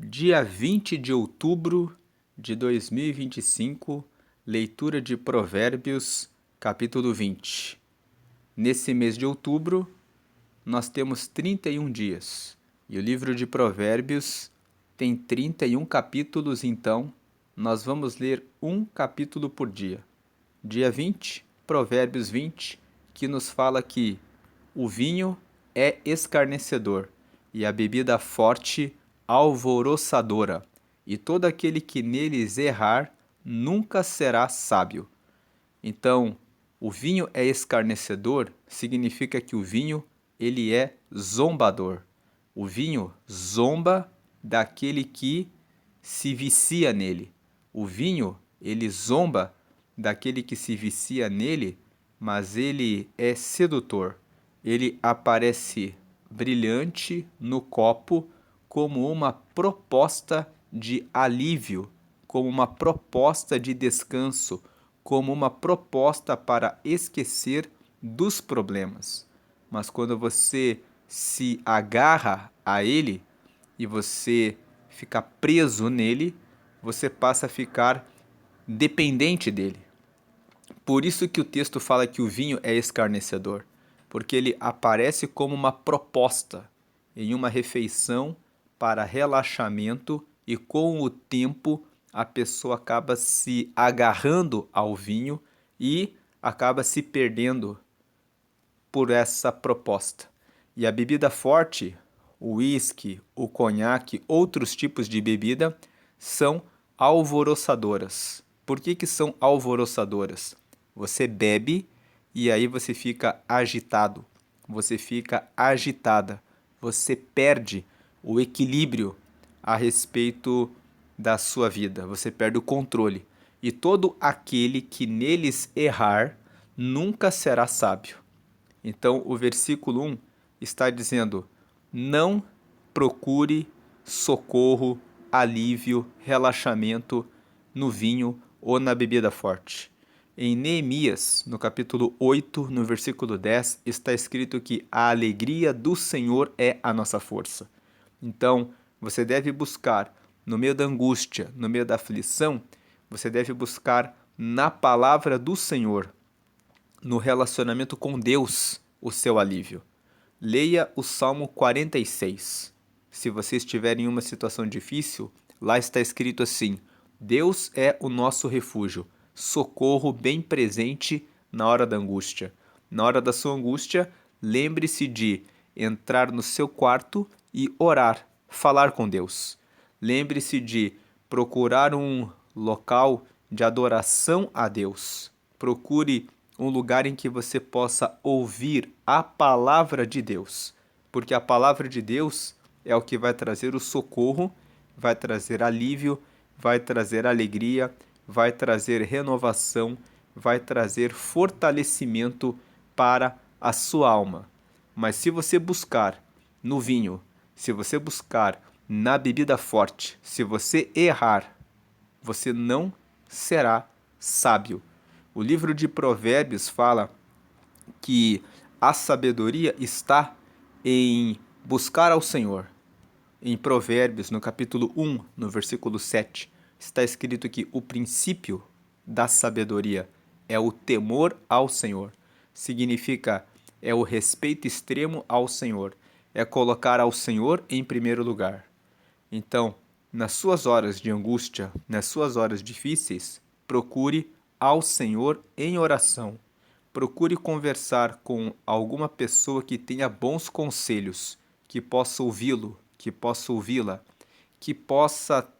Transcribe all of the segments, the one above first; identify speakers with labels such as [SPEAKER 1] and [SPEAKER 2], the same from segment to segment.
[SPEAKER 1] Dia 20 de outubro de 2025, leitura de Provérbios, capítulo 20. Nesse mês de outubro, nós temos 31 dias, e o livro de Provérbios tem 31 capítulos, então nós vamos ler um capítulo por dia. Dia 20, Provérbios 20, que nos fala que o vinho é escarnecedor e a bebida forte alvoroçadora, e todo aquele que neles errar nunca será sábio. Então, o vinho é escarnecedor significa que o vinho ele é zombador. O vinho zomba daquele que se vicia nele. O vinho, ele zomba daquele que se vicia nele, mas ele é sedutor. Ele aparece brilhante no copo como uma proposta de alívio, como uma proposta de descanso, como uma proposta para esquecer dos problemas. Mas quando você se agarra a ele e você fica preso nele, você passa a ficar dependente dele. Por isso que o texto fala que o vinho é escarnecedor, porque ele aparece como uma proposta em uma refeição para relaxamento e com o tempo a pessoa acaba se agarrando ao vinho e acaba se perdendo por essa proposta. E a bebida forte, o uísque, o conhaque, outros tipos de bebida são alvoroçadoras. Por que são alvoroçadoras? Você bebe e aí você fica agitado, você fica agitada, você perde o equilíbrio a respeito da sua vida, você perde o controle. E todo aquele que neles errar nunca será sábio. Então, o versículo 1 está dizendo: não procure socorro, alívio, relaxamento no vinho ou na bebida forte. Em Neemias, no capítulo 8, no versículo 10, está escrito que a alegria do Senhor é a nossa força. Então, você deve buscar, no meio da angústia, no meio da aflição, você deve buscar na palavra do Senhor, no relacionamento com Deus, o seu alívio. Leia o Salmo 46. Se você estiver em uma situação difícil, lá está escrito assim: Deus é o nosso refúgio, socorro bem presente na hora da angústia. Na hora da sua angústia, lembre-se de entrar no seu quarto e orar, falar com Deus. Lembre-se de procurar um local de adoração a Deus. Procure um lugar em que você possa ouvir a palavra de Deus, porque a palavra de Deus é o que vai trazer o socorro, vai trazer alívio, vai trazer alegria, vai trazer renovação, vai trazer fortalecimento para a sua alma. Mas se você buscar no vinho, se você buscar na bebida forte, se você errar, você não será sábio. O livro de Provérbios fala que a sabedoria está em buscar ao Senhor. Em Provérbios, no capítulo 1, no versículo 7, está escrito que o princípio da sabedoria é o temor ao Senhor. Significa, é o respeito extremo ao Senhor. É colocar ao Senhor em primeiro lugar. Então, nas suas horas de angústia, nas suas horas difíceis, procure ao Senhor em oração. Procure conversar com alguma pessoa que tenha bons conselhos, que possa ouvi-lo, que possa ouvi-la, que possa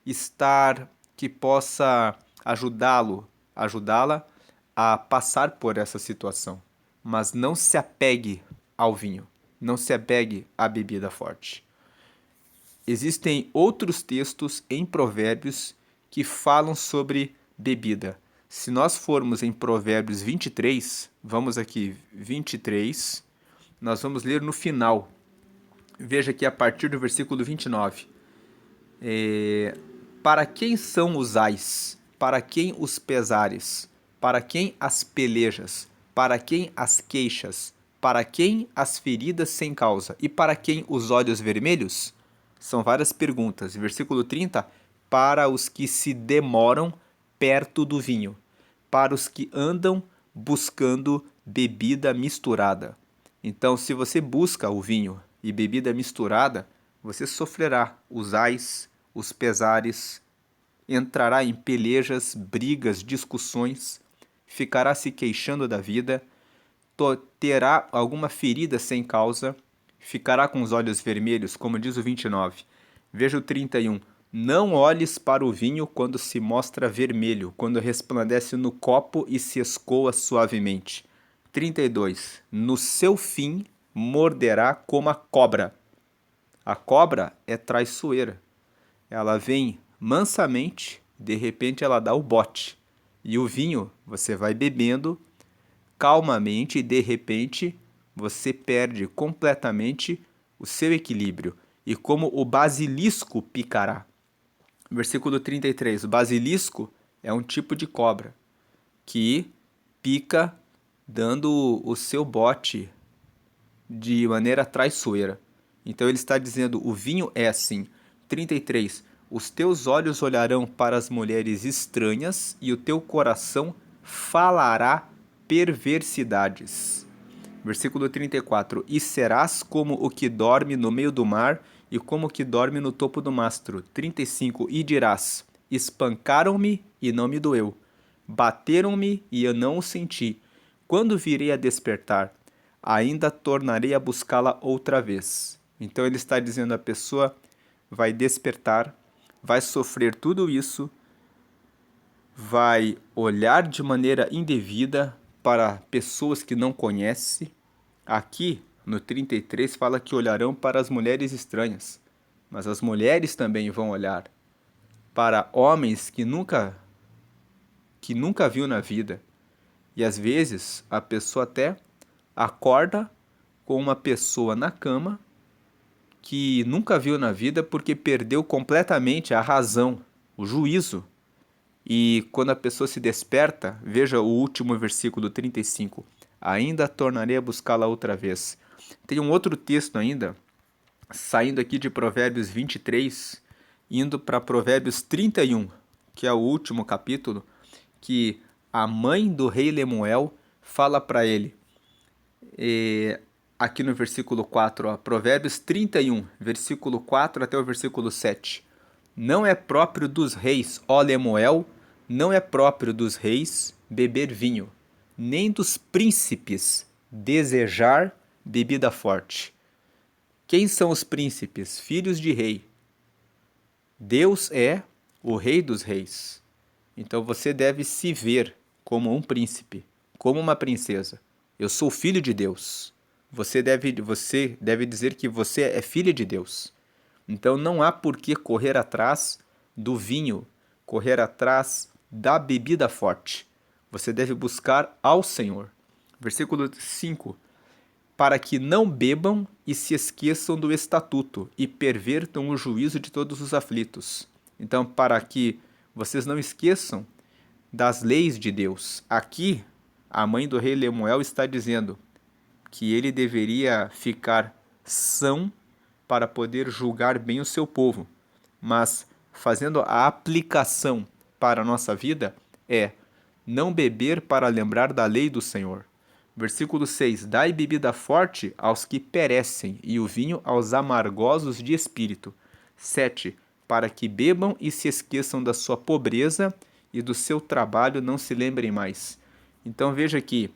[SPEAKER 1] estar, que possa ajudá-la a passar por essa situação. Mas não se apegue ao vinho, não se apegue à bebida forte. Existem outros textos em Provérbios que falam sobre bebida. Se nós formos em Provérbios 23, vamos aqui, 23, nós vamos ler no final. Veja aqui a partir do versículo 29. Para quem são os ais? Para quem os pesares? Para quem as pelejas? Para quem as queixas? Para quem as feridas sem causa? E para quem os olhos vermelhos? São várias perguntas. Versículo 30, para os que se demoram perto do vinho, para os que andam buscando bebida misturada. Então, se você busca o vinho e bebida misturada, você sofrerá os ais, os pesares, entrará em pelejas, brigas, discussões, ficará se queixando da vida, terá alguma ferida sem causa, ficará com os olhos vermelhos, como diz o 29. Veja o 31. Não olhes para o vinho quando se mostra vermelho, quando resplandece no copo e se escoa suavemente. 32. No seu fim morderá como a cobra. A cobra é traiçoeira. Ela vem mansamente, de repente ela dá o bote. E o vinho você vai bebendo calmamente e de repente você perde completamente o seu equilíbrio. E como o basilisco picará. Versículo 33. O basilisco é um tipo de cobra que pica dando o seu bote de maneira traiçoeira. Então ele está dizendo, o vinho é assim. 33. Os teus olhos olharão para as mulheres estranhas e o teu coração falará perversidades. Versículo 34. E serás como o que dorme no meio do mar e como o que dorme no topo do mastro. 35. E dirás, espancaram-me e não me doeu. Bateram-me e eu não o senti. Quando virei a despertar, ainda tornarei a buscá-la outra vez. Então ele está dizendo, a pessoa vai despertar, vai sofrer tudo isso, vai olhar de maneira indevida para pessoas que não conhece. Aqui, no 33, fala que olharão para as mulheres estranhas, mas as mulheres também vão olhar para homens que nunca viu na vida. E às vezes a pessoa até acorda com uma pessoa na cama que nunca viu na vida porque perdeu completamente a razão, o juízo. E quando a pessoa se desperta, veja o último versículo 35, ainda tornarei a buscá-la outra vez. Tem um outro texto ainda, saindo aqui de Provérbios 23, indo para Provérbios 31, que é o último capítulo, que a mãe do rei Lemuel fala para ele, aqui no versículo 4, ó, Provérbios 31, versículo 4 até o versículo 7. Não é próprio dos reis, ó Lemuel, não é próprio dos reis beber vinho, nem dos príncipes desejar bebida forte. Quem são os príncipes? Filhos de rei. Deus é o rei dos reis. Então você deve se ver como um príncipe, como uma princesa. Eu sou filho de Deus. Você deve dizer que você é filha de Deus. Então não há por que correr atrás do vinho, correr atrás da bebida forte. Você deve buscar ao Senhor. Versículo 5. Para que não bebam e se esqueçam do estatuto e pervertam o juízo de todos os aflitos. Então, para que vocês não esqueçam das leis de Deus. Aqui, a mãe do rei Lemuel está dizendo que ele deveria ficar são para poder julgar bem o seu povo. Mas, fazendo a aplicação para a nossa vida, é não beber para lembrar da lei do Senhor. Versículo 6. Dai bebida forte aos que perecem, e o vinho aos amargosos de espírito. 7. Para que bebam e se esqueçam da sua pobreza e do seu trabalho não se lembrem mais. Então veja que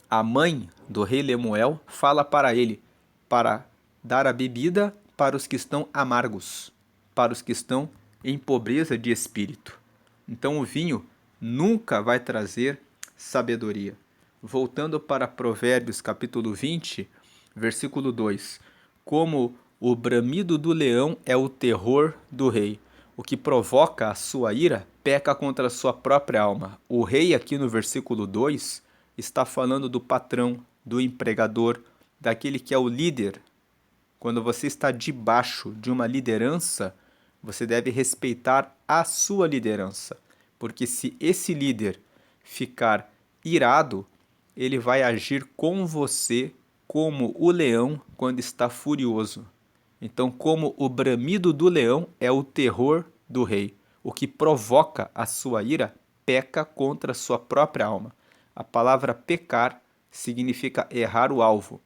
[SPEAKER 1] a mãe do rei Lemuel fala para ele para dar a bebida para os que estão amargos, para os que estão em pobreza de espírito. Então o vinho nunca vai trazer sabedoria. Voltando para Provérbios capítulo 20, versículo 2. Como o bramido do leão é o terror do rei. O que provoca a sua ira peca contra a sua própria alma. O rei aqui no versículo 2 está falando do patrão, do empregador, daquele que é o líder. Quando você está debaixo de uma liderança, você deve respeitar a sua liderança. Porque se esse líder ficar irado, ele vai agir com você como o leão quando está furioso. Então, como o bramido do leão é o terror do rei, o que provoca a sua ira peca contra a sua própria alma. A palavra pecar significa errar o alvo.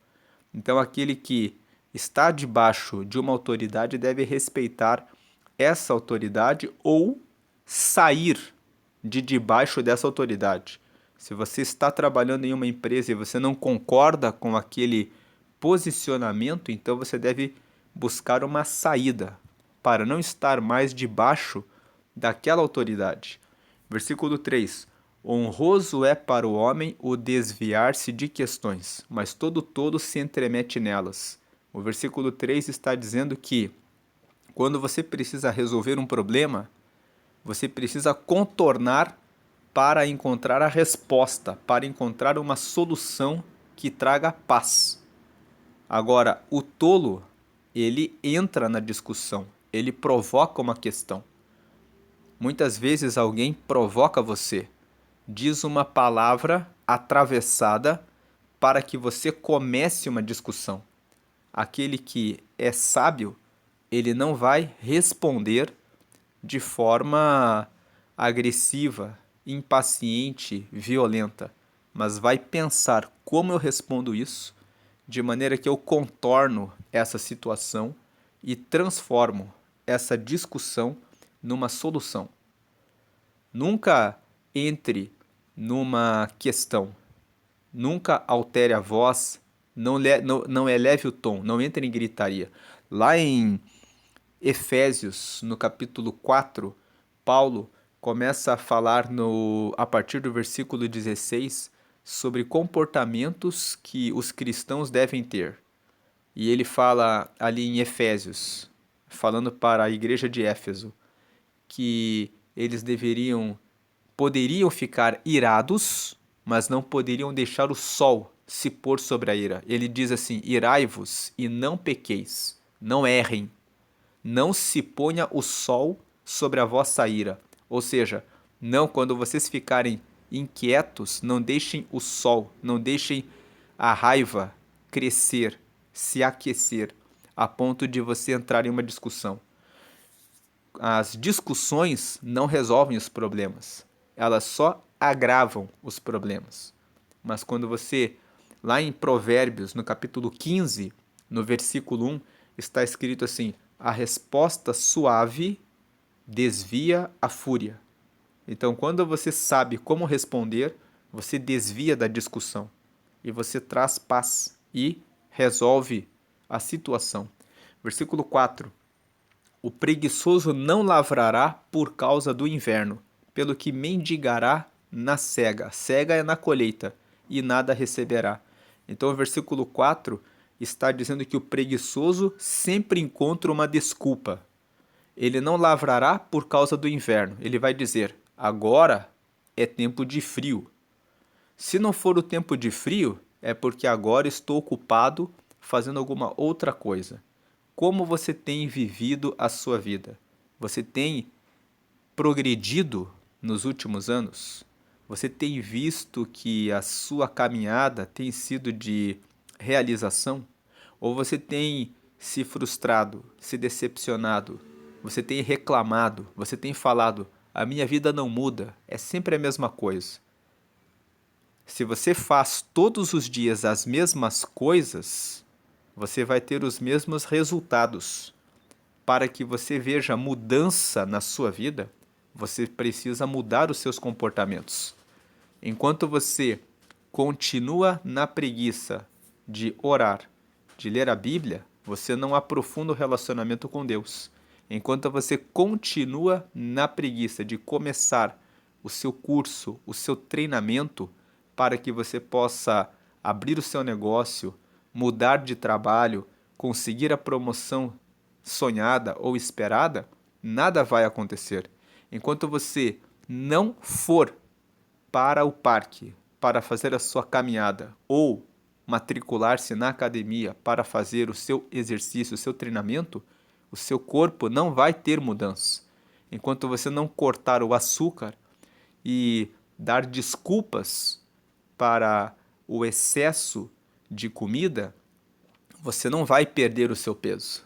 [SPEAKER 1] Então, aquele que está debaixo de uma autoridade deve respeitar essa autoridade ou sair de debaixo dessa autoridade. Se você está trabalhando em uma empresa e você não concorda com aquele posicionamento, então você deve buscar uma saída para não estar mais debaixo daquela autoridade. Versículo 3: Honroso é para o homem o desviar-se de questões, mas todo tolo se entremete nelas. O versículo 3 está dizendo que quando você precisa resolver um problema, você precisa contornar para encontrar a resposta, para encontrar uma solução que traga paz. Agora, o tolo, ele entra na discussão, ele provoca uma questão. Muitas vezes alguém provoca você, diz uma palavra atravessada para que você comece uma discussão. Aquele que é sábio, ele não vai responder de forma agressiva, impaciente, violenta, mas vai pensar como eu respondo isso, de maneira que eu contorno essa situação e transformo essa discussão numa solução. Nunca entre numa questão, nunca altere a voz, não eleve o tom, não entre em gritaria. Lá em Efésios, no capítulo 4, Paulo começa a falar a partir do versículo 16 sobre comportamentos que os cristãos devem ter. E ele fala ali em Efésios, falando para a igreja de Éfeso, que eles poderiam ficar irados, mas não poderiam deixar o sol se pôr sobre a ira. Ele diz assim: irai-vos e não pequeis, não errem, não se ponha o sol sobre a vossa ira. Ou seja, não, quando vocês ficarem inquietos, não deixem o sol, não deixem a raiva crescer, se aquecer, a ponto de você entrar em uma discussão. As discussões não resolvem os problemas, elas só agravam os problemas. Mas quando você, lá em Provérbios, no capítulo 15, no versículo 1, está escrito assim: a resposta suave desvia a fúria. Então, quando você sabe como responder, você desvia da discussão e você traz paz e resolve a situação. Versículo 4: o preguiçoso não lavrará por causa do inverno, pelo que mendigará na cega. Cega é na colheita, e nada receberá. Então o versículo 4 está dizendo que o preguiçoso sempre encontra uma desculpa. Ele não lavrará por causa do inverno. Ele vai dizer: agora é tempo de frio. Se não for o tempo de frio, é porque agora estou ocupado fazendo alguma outra coisa. Como você tem vivido a sua vida? Você tem progredido nos últimos anos? Você tem visto que a sua caminhada tem sido de realização? Ou você tem se frustrado, se decepcionado? Você tem reclamado? Você tem falado: a minha vida não muda, é sempre a mesma coisa. Se você faz todos os dias as mesmas coisas, você vai ter os mesmos resultados. Para que você veja mudança na sua vida, você precisa mudar os seus comportamentos. Enquanto você continua na preguiça de orar, de ler a Bíblia, você não aprofunda o relacionamento com Deus. Enquanto você continua na preguiça de começar o seu curso, o seu treinamento, para que você possa abrir o seu negócio, mudar de trabalho, conseguir a promoção sonhada ou esperada, nada vai acontecer. Enquanto você não for para o parque para fazer a sua caminhada ou matricular-se na academia para fazer o seu exercício, o seu treinamento, o seu corpo não vai ter mudança. Enquanto você não cortar o açúcar e dar desculpas para o excesso de comida, você não vai perder o seu peso.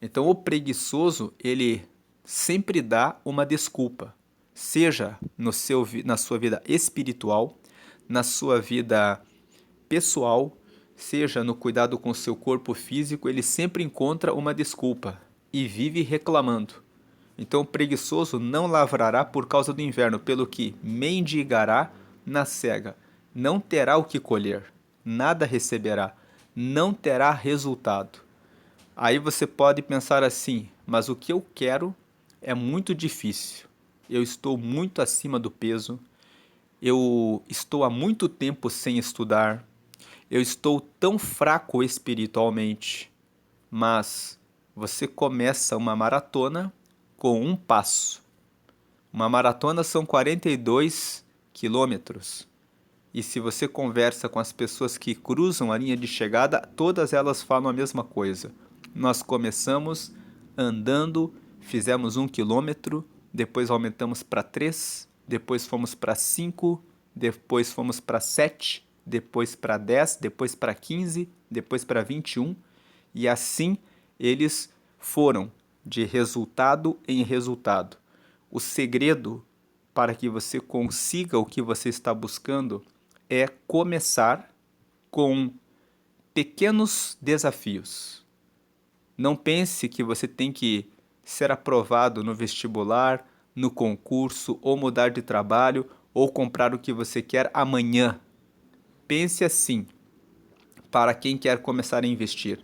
[SPEAKER 1] Então, o preguiçoso, ele sempre dá uma desculpa, seja na sua vida espiritual, na sua vida pessoal, seja no cuidado com o seu corpo físico, ele sempre encontra uma desculpa e vive reclamando. Então, o preguiçoso não lavrará por causa do inverno, pelo que mendigará na cega. Não terá o que colher, nada receberá, não terá resultado. Aí você pode pensar assim, mas o que eu quero é muito difícil. Eu estou muito acima do peso, eu estou há muito tempo sem estudar, eu estou tão fraco espiritualmente. Mas você começa uma maratona com um passo. Uma maratona são 42 quilômetros. E se você conversa com as pessoas que cruzam a linha de chegada, todas elas falam a mesma coisa. Nós começamos andando, fizemos 1 quilômetro, depois aumentamos para 3, depois fomos para 5, depois fomos para 7, depois para 10, depois para 15, depois para 21, e assim eles foram de resultado em resultado. O segredo para que você consiga o que você está buscando é começar com pequenos desafios. Não pense que você tem que ser aprovado no vestibular, no concurso, ou mudar de trabalho, ou comprar o que você quer amanhã. Pense assim, para quem quer começar a investir.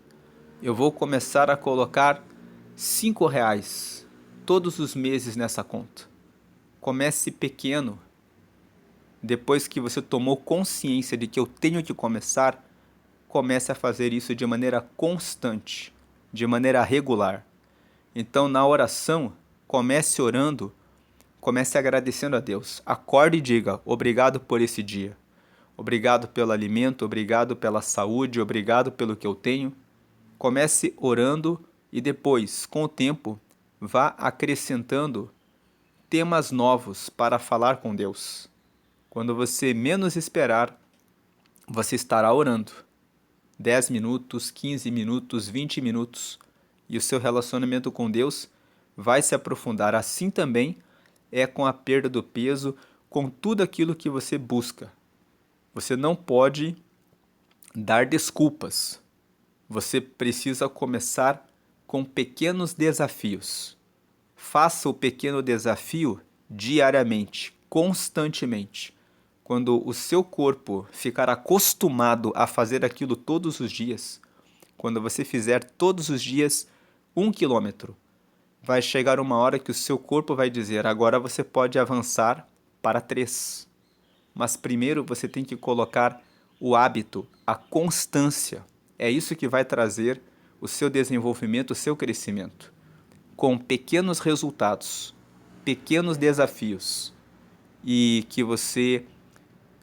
[SPEAKER 1] Eu vou começar a colocar R$ 5 todos os meses nessa conta. Comece pequeno. Depois que você tomou consciência de que eu tenho que começar, comece a fazer isso de maneira constante, de maneira regular. Então, na oração, comece orando, comece agradecendo a Deus. Acorde e diga: obrigado por esse dia. Obrigado pelo alimento, obrigado pela saúde, obrigado pelo que eu tenho. Comece orando e depois, com o tempo, vá acrescentando temas novos para falar com Deus. Quando você menos esperar, você estará orando. 10 minutos, 15 minutos, 20 minutos. E o seu relacionamento com Deus vai se aprofundar. Assim também é com a perda do peso, com tudo aquilo que você busca. Você não pode dar desculpas. Você precisa começar com pequenos desafios. Faça o pequeno desafio diariamente, constantemente. Quando o seu corpo ficar acostumado a fazer aquilo todos os dias, quando você fizer todos os dias 1 quilômetro, vai chegar uma hora que o seu corpo vai dizer: agora você pode avançar para 3. Mas primeiro você tem que colocar o hábito, a constância. É isso que vai trazer o seu desenvolvimento, o seu crescimento. Com pequenos resultados, pequenos desafios, e que você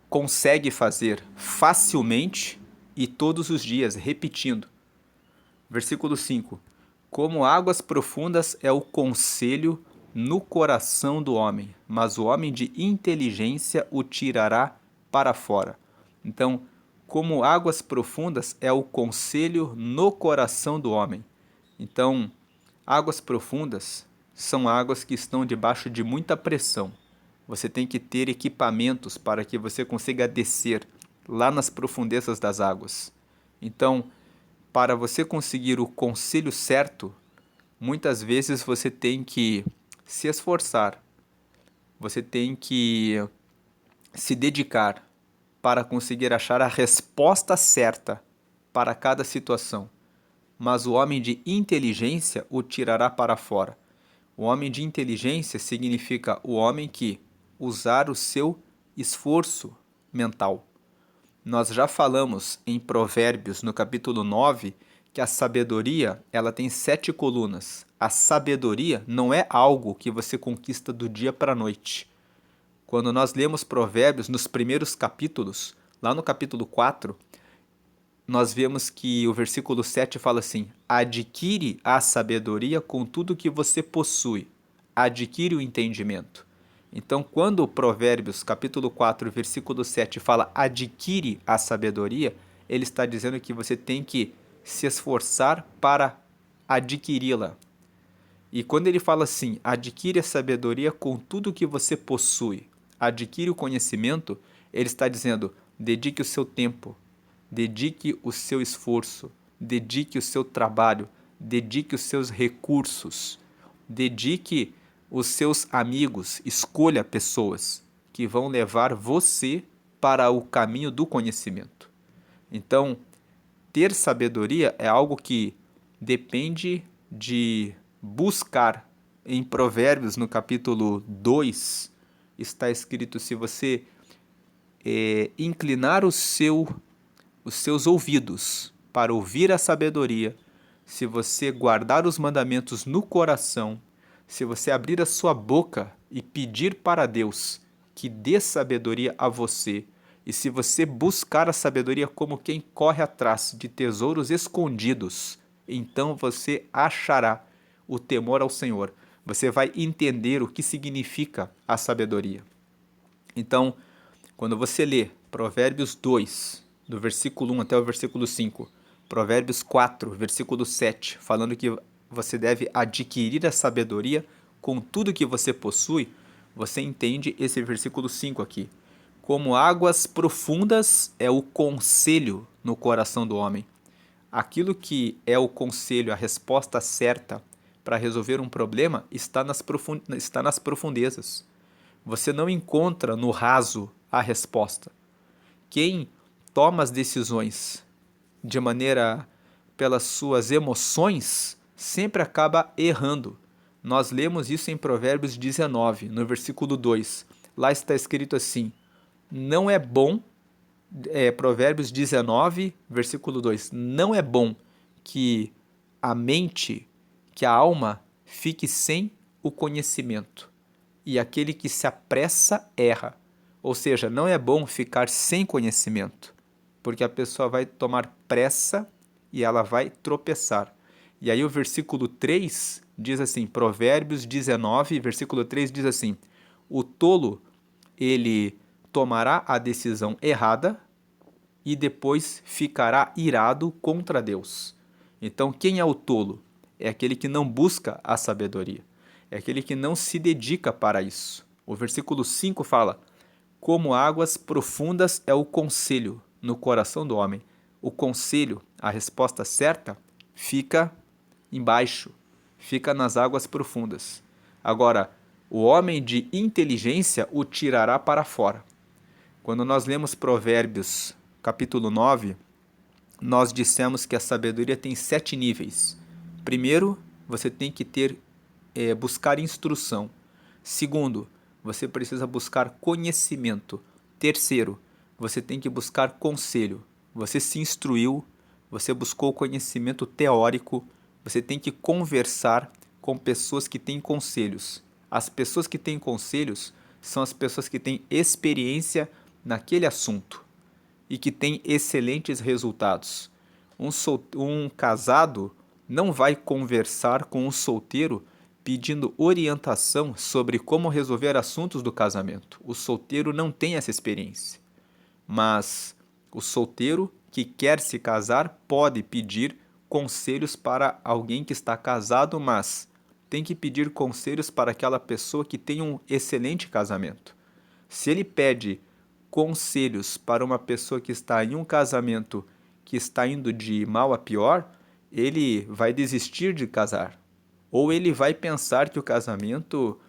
[SPEAKER 1] consegue fazer facilmente e todos os dias, repetindo. Versículo 5. Como águas profundas é o conselho no coração do homem, mas o homem de inteligência o tirará para fora. Então, como águas profundas é o conselho no coração do homem. Então, águas profundas são águas que estão debaixo de muita pressão. Você tem que ter equipamentos para que você consiga descer lá nas profundezas das águas. Então, para você conseguir o conselho certo, muitas vezes você tem que se esforçar, você tem que se dedicar para conseguir achar a resposta certa para cada situação. Mas o homem de inteligência o tirará para fora. O homem de inteligência significa o homem que usar o seu esforço mental. Nós já falamos em Provérbios, no capítulo 9, que a sabedoria ela tem 7 colunas. A sabedoria não é algo que você conquista do dia para a noite. Quando nós lemos Provérbios nos primeiros capítulos, lá no capítulo 4, nós vemos que o versículo 7 fala assim: adquire a sabedoria com tudo que você possui, adquire o entendimento. Então, quando o Provérbios, capítulo 4, versículo 7 fala adquire a sabedoria, ele está dizendo que você tem que se esforçar para adquiri-la. E quando ele fala assim, adquire a sabedoria com tudo que você possui, adquire o conhecimento, ele está dizendo, dedique o seu tempo, dedique o seu esforço, dedique o seu trabalho, dedique os seus recursos, dedique os seus amigos, escolha pessoas que vão levar você para o caminho do conhecimento. Então, ter sabedoria é algo que depende de buscar. Em Provérbios, no capítulo 2, está escrito, se você inclinar os seus ouvidos para ouvir a sabedoria, se você guardar os mandamentos no coração, se você abrir a sua boca e pedir para Deus que dê sabedoria a você, e se você buscar a sabedoria como quem corre atrás de tesouros escondidos, então você achará o temor ao Senhor. Você vai entender o que significa a sabedoria. Então, quando você lê Provérbios 2, do versículo 1 até o versículo 5, Provérbios 4, versículo 7, falando que você deve adquirir a sabedoria com tudo que você possui, você entende esse versículo 5 aqui. Como águas profundas é o conselho no coração do homem. Aquilo que é o conselho, a resposta certa para resolver um problema está nas profundezas. Você não encontra no raso a resposta. Quem toma as decisões de maneira pelas suas emoções sempre acaba errando. Nós lemos isso em Provérbios 19, no versículo 2. Lá está escrito assim, não é bom, Provérbios 19, versículo 2, não é bom que a mente, que a alma fique sem o conhecimento, e aquele que se apressa erra. Ou seja, não é bom ficar sem conhecimento, porque a pessoa vai tomar pressa e ela vai tropeçar. E aí o versículo 3 diz assim, Provérbios 19, versículo 3 diz assim, o tolo, ele tomará a decisão errada e depois ficará irado contra Deus. Então, quem é o tolo? É aquele que não busca a sabedoria. É aquele que não se dedica para isso. O versículo 5 fala, como águas profundas é o conselho no coração do homem. O conselho, a resposta certa, fica embaixo, fica nas águas profundas. Agora, o homem de inteligência o tirará para fora. Quando nós lemos Provérbios, capítulo 9, nós dissemos que a sabedoria tem 7 níveis. Primeiro, você tem que buscar instrução. Segundo, você precisa buscar conhecimento. Terceiro, você tem que buscar conselho. Você se instruiu, você buscou conhecimento teórico, você tem que conversar com pessoas que têm conselhos. As pessoas que têm conselhos são as pessoas que têm experiência naquele assunto e que têm excelentes resultados. Um casado não vai conversar com um solteiro pedindo orientação sobre como resolver assuntos do casamento. O solteiro não tem essa experiência. Mas o solteiro que quer se casar pode pedir conselhos para alguém que está casado, mas tem que pedir conselhos para aquela pessoa que tem um excelente casamento. Se ele pede conselhos para uma pessoa que está em um casamento que está indo de mal a pior, ele vai desistir de casar. Ou ele vai pensar que o casamento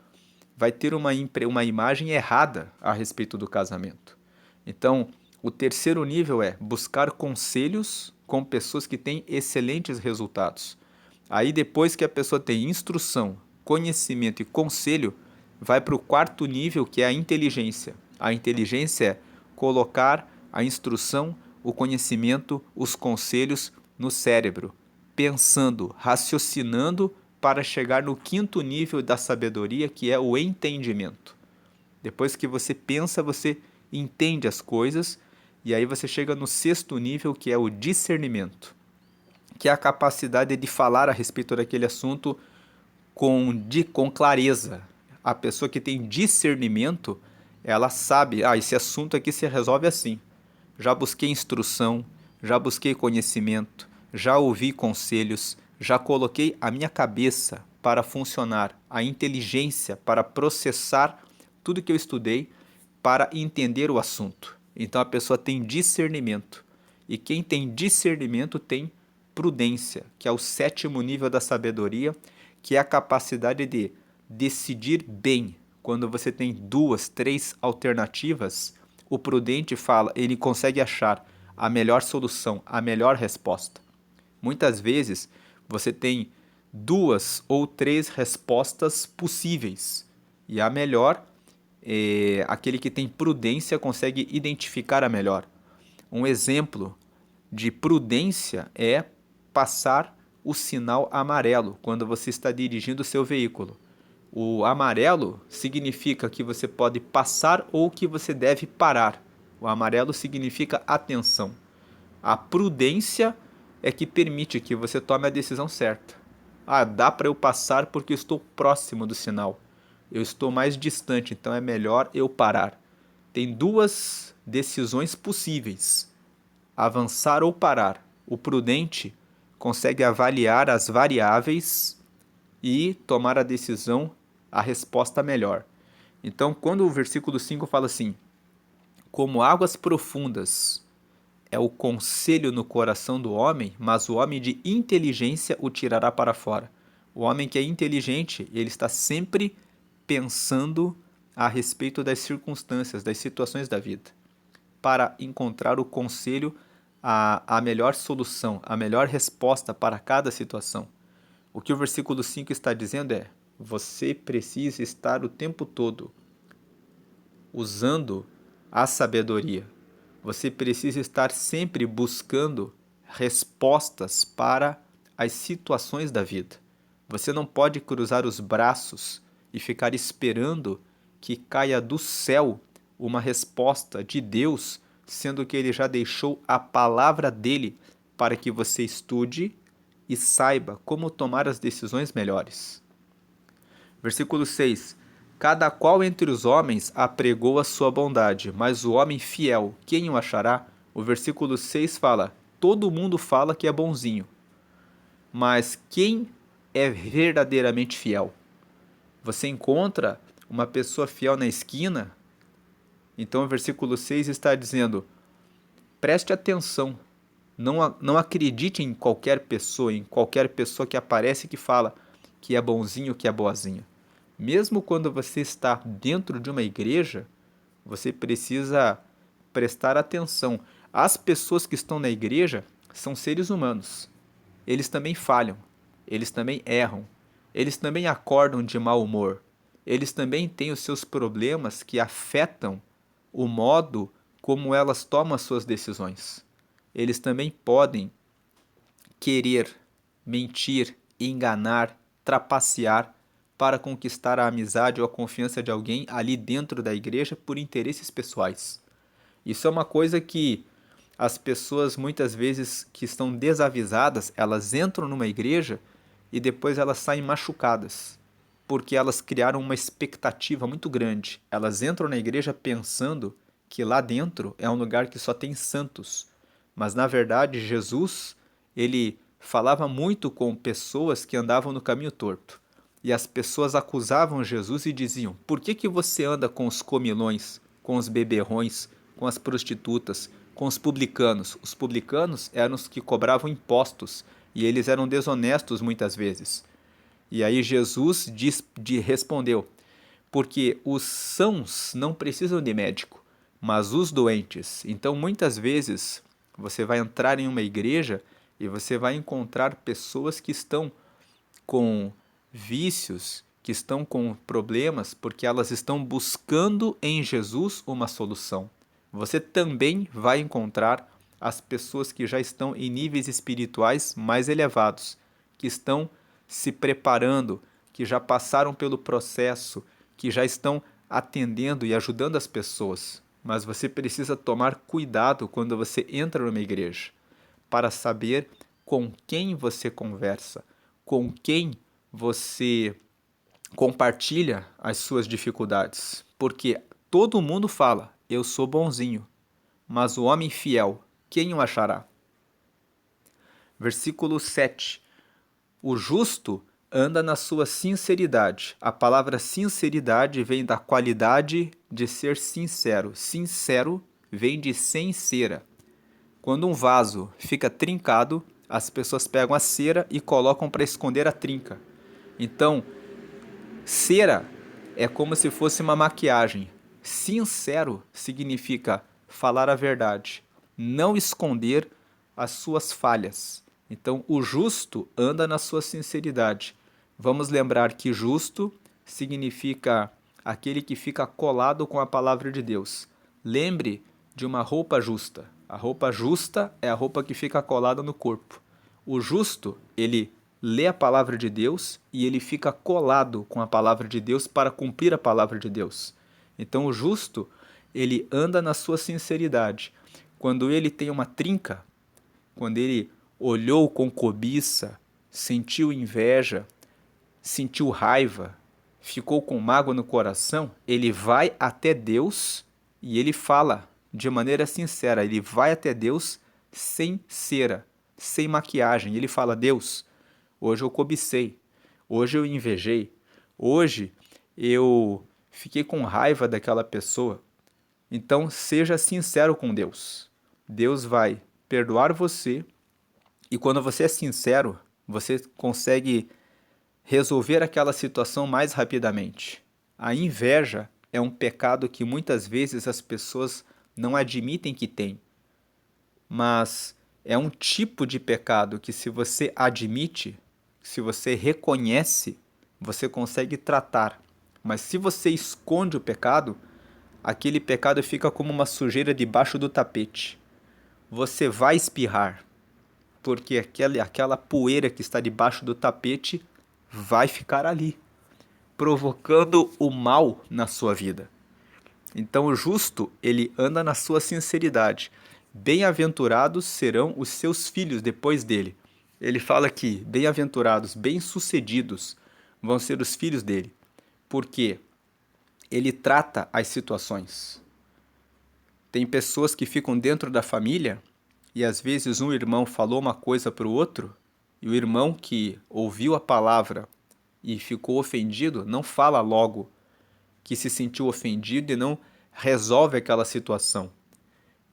[SPEAKER 1] vai ter uma imagem errada a respeito do casamento. Então, o terceiro nível é buscar conselhos com pessoas que têm excelentes resultados. Aí, depois que a pessoa tem instrução, conhecimento e conselho, vai para o quarto nível, que é a inteligência. A inteligência é colocar a instrução, o conhecimento, os conselhos no cérebro, pensando, raciocinando para chegar no quinto nível da sabedoria, que é o entendimento. Depois que você pensa, você entende as coisas, e aí você chega no sexto nível, que é o discernimento, que é a capacidade de falar a respeito daquele assunto com clareza. A pessoa que tem discernimento, ela sabe, esse assunto aqui se resolve assim. Já busquei instrução, já busquei conhecimento, já ouvi conselhos, já coloquei a minha cabeça para funcionar, a inteligência para processar tudo que eu estudei, para entender o assunto. Então a pessoa tem discernimento. E quem tem discernimento tem prudência, que é o 7º nível da sabedoria, que é a capacidade de decidir bem. Quando você tem 2, 3 alternativas, o prudente fala, ele consegue achar a melhor solução, a melhor resposta. Muitas vezes você tem 2 ou 3 respostas possíveis e a melhor, aquele que tem prudência consegue identificar a melhor. Um exemplo de prudência é passar o sinal amarelo quando você está dirigindo o seu veículo. O amarelo significa que você pode passar ou que você deve parar. O amarelo significa atenção. A prudência é que permite que você tome a decisão certa. Ah, dá para eu passar porque eu estou próximo do sinal. Eu estou mais distante, então é melhor eu parar. Tem 2 decisões possíveis: avançar ou parar. O prudente consegue avaliar as variáveis e tomar a decisão, a resposta melhor. Então, quando o versículo 5 fala assim: como águas profundas é o conselho no coração do homem, mas o homem de inteligência o tirará para fora. O homem que é inteligente, ele está sempre pensando a respeito das circunstâncias, das situações da vida, para encontrar o conselho, a melhor solução, a melhor resposta para cada situação. O que o versículo 5 está dizendo é: você precisa estar o tempo todo usando a sabedoria. Você precisa estar sempre buscando respostas para as situações da vida. Você não pode cruzar os braços e ficar esperando que caia do céu uma resposta de Deus, sendo que ele já deixou a palavra dele para que você estude e saiba como tomar as decisões melhores. Versículo 6. Cada qual entre os homens apregou a sua bondade, mas o homem fiel, quem o achará? O versículo 6 fala: todo mundo fala que é bonzinho, mas quem é verdadeiramente fiel? Você encontra uma pessoa fiel na esquina? Então o versículo 6 está dizendo: preste atenção, não acredite em qualquer pessoa que aparece e que fala que é bonzinho, que é boazinha. Mesmo quando você está dentro de uma igreja, você precisa prestar atenção. As pessoas que estão na igreja são seres humanos. Eles também falham, eles também erram, eles também acordam de mau humor, eles também têm os seus problemas que afetam o modo como elas tomam as suas decisões. Eles também podem querer, mentir, enganar, trapacear para conquistar a amizade ou a confiança de alguém ali dentro da igreja por interesses pessoais. Isso é uma coisa que as pessoas muitas vezes que estão desavisadas, elas entram numa igreja e depois elas saem machucadas, porque elas criaram uma expectativa muito grande. Elas entram na igreja pensando que lá dentro é um lugar que só tem santos, mas na verdade Jesus, ele falava muito com pessoas que andavam no caminho torto. E as pessoas acusavam Jesus e diziam: por que você anda com os comilões, com os beberrões, com as prostitutas, com os publicanos? Os publicanos eram os que cobravam impostos e eles eram desonestos muitas vezes. E aí Jesus respondeu: porque os sãos não precisam de médico, mas os doentes. Então muitas vezes você vai entrar em uma igreja e você vai encontrar pessoas que estão com vícios, que estão com problemas, porque elas estão buscando em Jesus uma solução. Você também vai encontrar as pessoas que já estão em níveis espirituais mais elevados, que estão se preparando, que já passaram pelo processo, que já estão atendendo e ajudando as pessoas. Mas você precisa tomar cuidado quando você entra numa igreja, para saber com quem você conversa, com quem você compartilha as suas dificuldades. Porque todo mundo fala: eu sou bonzinho, mas o homem fiel, quem o achará? Versículo 7. O justo anda na sua sinceridade. A palavra sinceridade vem da qualidade de ser sincero. Sincero vem de sem cera. Quando um vaso fica trincado, as pessoas pegam a cera e colocam para esconder a trinca. Então, cera é como se fosse uma maquiagem. Sincero significa falar a verdade, não esconder as suas falhas. Então, o justo anda na sua sinceridade. Vamos lembrar que justo significa aquele que fica colado com a palavra de Deus. Lembre de uma roupa justa. A roupa justa é a roupa que fica colada no corpo. O justo, ele lê a palavra de Deus e ele fica colado com a palavra de Deus para cumprir a palavra de Deus. Então, o justo, ele anda na sua sinceridade. Quando ele tem uma trinca, quando ele olhou com cobiça, sentiu inveja, sentiu raiva, ficou com mágoa no coração, ele vai até Deus e ele fala de maneira sincera. Ele vai até Deus sem cera, sem maquiagem. Ele fala: Deus, hoje eu cobicei, hoje eu invejei, hoje eu fiquei com raiva daquela pessoa. Então seja sincero com Deus. Deus vai perdoar você e quando você é sincero, você consegue resolver aquela situação mais rapidamente. A inveja é um pecado que muitas vezes as pessoas não admitem que têm, mas é um tipo de pecado que, se você admite, se você reconhece, você consegue tratar. Mas se você esconde o pecado, aquele pecado fica como uma sujeira debaixo do tapete. Você vai espirrar, porque aquela poeira que está debaixo do tapete vai ficar ali, provocando o mal na sua vida. Então o justo, ele anda na sua sinceridade. Bem-aventurados serão os seus filhos depois dele. Ele fala que bem-aventurados, bem-sucedidos vão ser os filhos dele, porque ele trata as situações. Tem pessoas que ficam dentro da família e às vezes um irmão falou uma coisa para o outro e o irmão que ouviu a palavra e ficou ofendido não fala logo que se sentiu ofendido e não resolve aquela situação.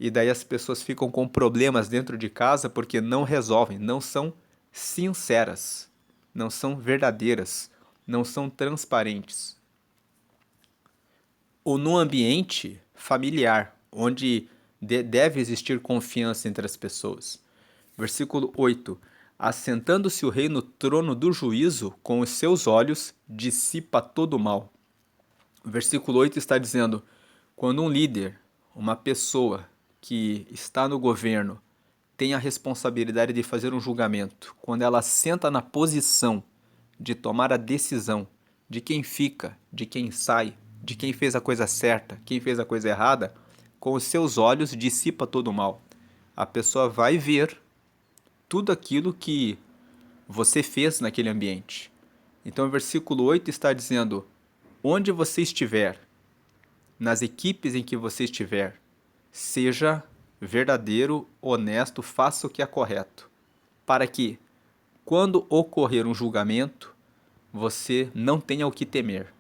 [SPEAKER 1] E daí as pessoas ficam com problemas dentro de casa porque não resolvem, não são sinceras, não são verdadeiras, não são transparentes. Ou no ambiente familiar, onde deve existir confiança entre as pessoas. Versículo 8. Assentando-se o rei no trono do juízo, com os seus olhos dissipa todo o mal. O versículo 8 está dizendo: quando um líder, uma pessoa que está no governo, tem a responsabilidade de fazer um julgamento, quando ela senta na posição de tomar a decisão de quem fica, de quem sai, de quem fez a coisa certa, quem fez a coisa errada, com os seus olhos dissipa todo o mal. A pessoa vai ver tudo aquilo que você fez naquele ambiente. Então o versículo 8 está dizendo: onde você estiver, nas equipes em que você estiver, seja verdadeiro, honesto, faça o que é correto, para que, quando ocorrer um julgamento, você não tenha o que temer.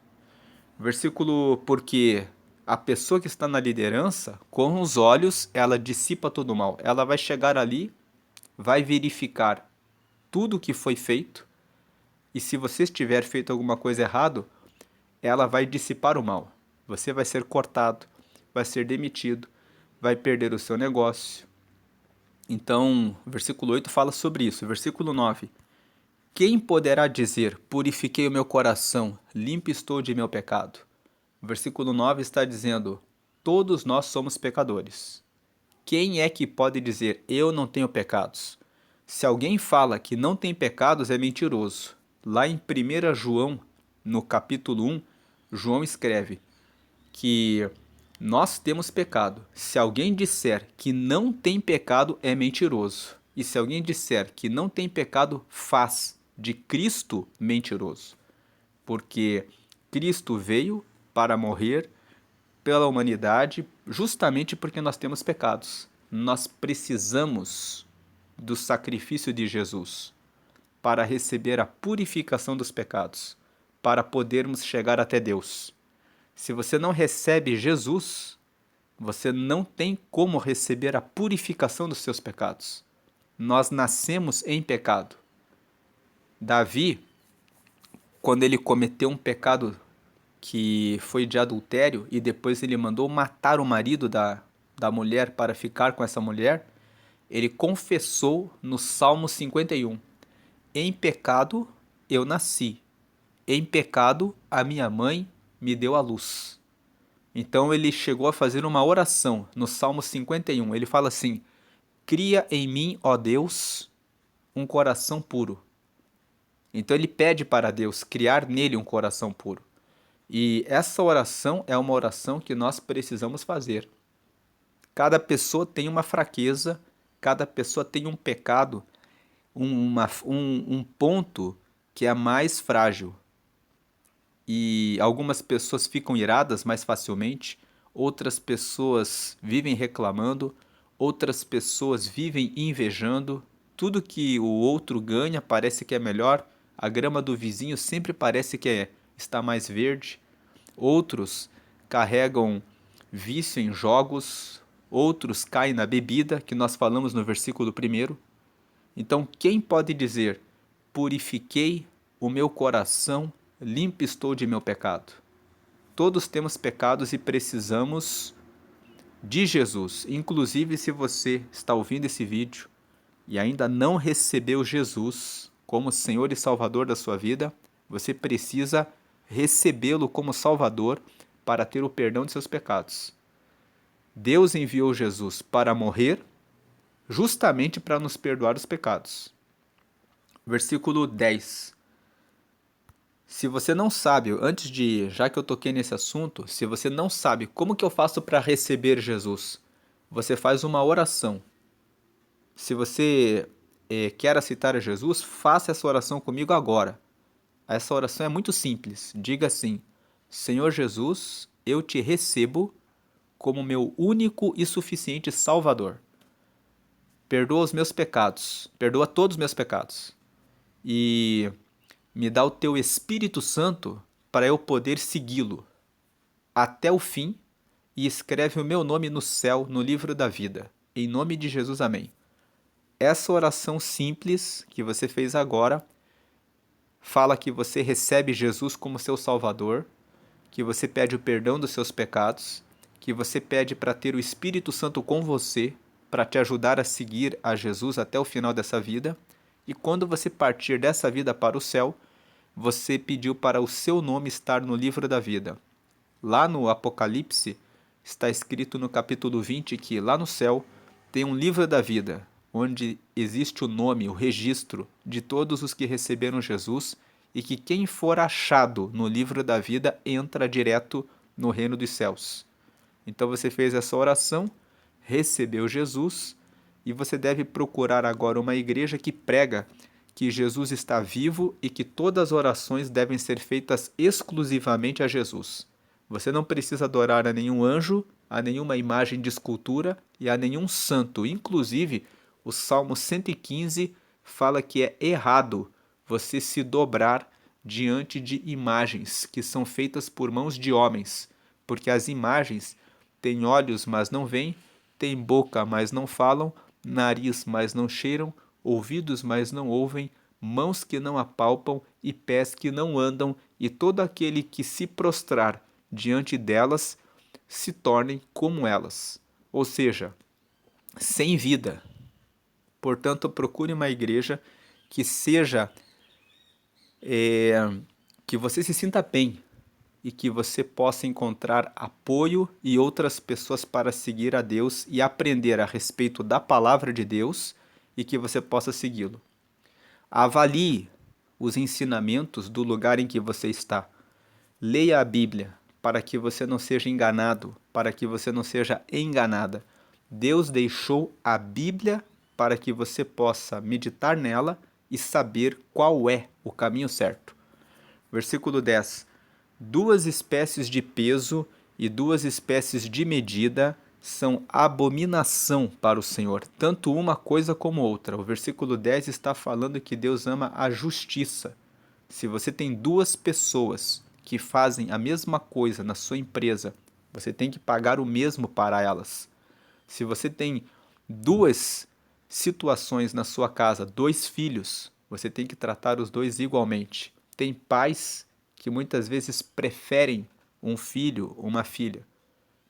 [SPEAKER 1] Versículo: porque a pessoa que está na liderança, com os olhos, ela dissipa todo o mal. Ela vai chegar ali, vai verificar tudo o que foi feito, e se você tiver feito alguma coisa errada, ela vai dissipar o mal. Você vai ser cortado, vai ser demitido, vai perder o seu negócio. Então, o versículo 8 fala sobre isso. O versículo 9. Quem poderá dizer: purifiquei o meu coração, limpo estou de meu pecado? O versículo 9 está dizendo: todos nós somos pecadores. Quem é que pode dizer: eu não tenho pecados? Se alguém fala que não tem pecados, é mentiroso. Lá em 1 João, no capítulo 1, João escreve que nós temos pecado. Se alguém disser que não tem pecado, é mentiroso. E se alguém disser que não tem pecado, faz de Cristo mentiroso. Porque Cristo veio para morrer pela humanidade justamente porque nós temos pecados. Nós precisamos do sacrifício de Jesus para receber a purificação dos pecados, para podermos chegar até Deus. Se você não recebe Jesus, você não tem como receber a purificação dos seus pecados. Nós nascemos em pecado. Davi, quando ele cometeu um pecado que foi de adultério e depois ele mandou matar o marido da mulher para ficar com essa mulher, ele confessou no Salmo 51: em pecado eu nasci, em pecado a minha mãe me deu à luz. Então ele chegou a fazer uma oração no Salmo 51. Ele fala assim: cria em mim, ó Deus, um coração puro. Então ele pede para Deus criar nele um coração puro. E essa oração é uma oração que nós precisamos fazer. Cada pessoa tem uma fraqueza, cada pessoa tem um pecado, um ponto que é mais frágil. E algumas pessoas ficam iradas mais facilmente, outras pessoas vivem reclamando, outras pessoas vivem invejando. Tudo que o outro ganha parece que é melhor, a grama do vizinho sempre parece que está mais verde. Outros carregam vício em jogos, outros caem na bebida, que nós falamos no versículo 1. Então, quem pode dizer: purifiquei o meu coração, limpo estou de meu pecado? Todos temos pecados e precisamos de Jesus. Inclusive, se você está ouvindo esse vídeo e ainda não recebeu Jesus como Senhor e Salvador da sua vida, você precisa recebê-lo como Salvador para ter o perdão de seus pecados. Deus enviou Jesus para morrer justamente para nos perdoar os pecados. Versículo 10. Se você não sabe, já que eu toquei nesse assunto, se você não sabe como que eu faço para receber Jesus, você faz uma oração. Se você quer aceitar a Jesus, faça essa oração comigo agora. Essa oração é muito simples. Diga assim: Senhor Jesus, eu te recebo como meu único e suficiente Salvador. Perdoa os meus pecados, perdoa todos os meus pecados. E me dá o teu Espírito Santo para eu poder segui-lo até o fim, e escreve o meu nome no céu, no livro da vida. Em nome de Jesus, amém. Essa oração simples que você fez agora fala que você recebe Jesus como seu Salvador, que você pede o perdão dos seus pecados, que você pede para ter o Espírito Santo com você, para te ajudar a seguir a Jesus até o final dessa vida. E quando você partir dessa vida para o céu, você pediu para o seu nome estar no livro da vida. Lá no Apocalipse, está escrito no capítulo 20 que lá no céu tem um livro da vida, onde existe o nome, o registro de todos os que receberam Jesus, e que quem for achado no livro da vida entra direto no reino dos céus. Então você fez essa oração, recebeu Jesus, e você deve procurar agora uma igreja que prega que Jesus está vivo e que todas as orações devem ser feitas exclusivamente a Jesus. Você não precisa adorar a nenhum anjo, a nenhuma imagem de escultura e a nenhum santo. Inclusive, o Salmo 115 fala que é errado você se dobrar diante de imagens que são feitas por mãos de homens, porque as imagens têm olhos, mas não veem, têm boca, mas não falam, nariz, mas não cheiram, ouvidos, mas não ouvem, mãos que não apalpam e pés que não andam, e todo aquele que se prostrar diante delas se tornem como elas, ou seja, sem vida. Portanto, procure uma igreja que seja, que você se sinta bem e que você possa encontrar apoio e outras pessoas para seguir a Deus e aprender a respeito da palavra de Deus, e que você possa segui-lo. Avalie os ensinamentos do lugar em que você está. Leia a Bíblia para que você não seja enganado, para que você não seja enganada. Deus deixou a Bíblia para que você possa meditar nela e saber qual é o caminho certo. Versículo 10. 2 espécies de peso e 2 espécies de medida são abominação para o Senhor, tanto uma coisa como outra. O versículo 10 está falando que Deus ama a justiça. Se você tem duas pessoas que fazem a mesma coisa na sua empresa, você tem que pagar o mesmo para elas. Se você tem duas situações na sua casa, dois filhos, você tem que tratar os dois igualmente. Tem pais que muitas vezes preferem um filho ou uma filha,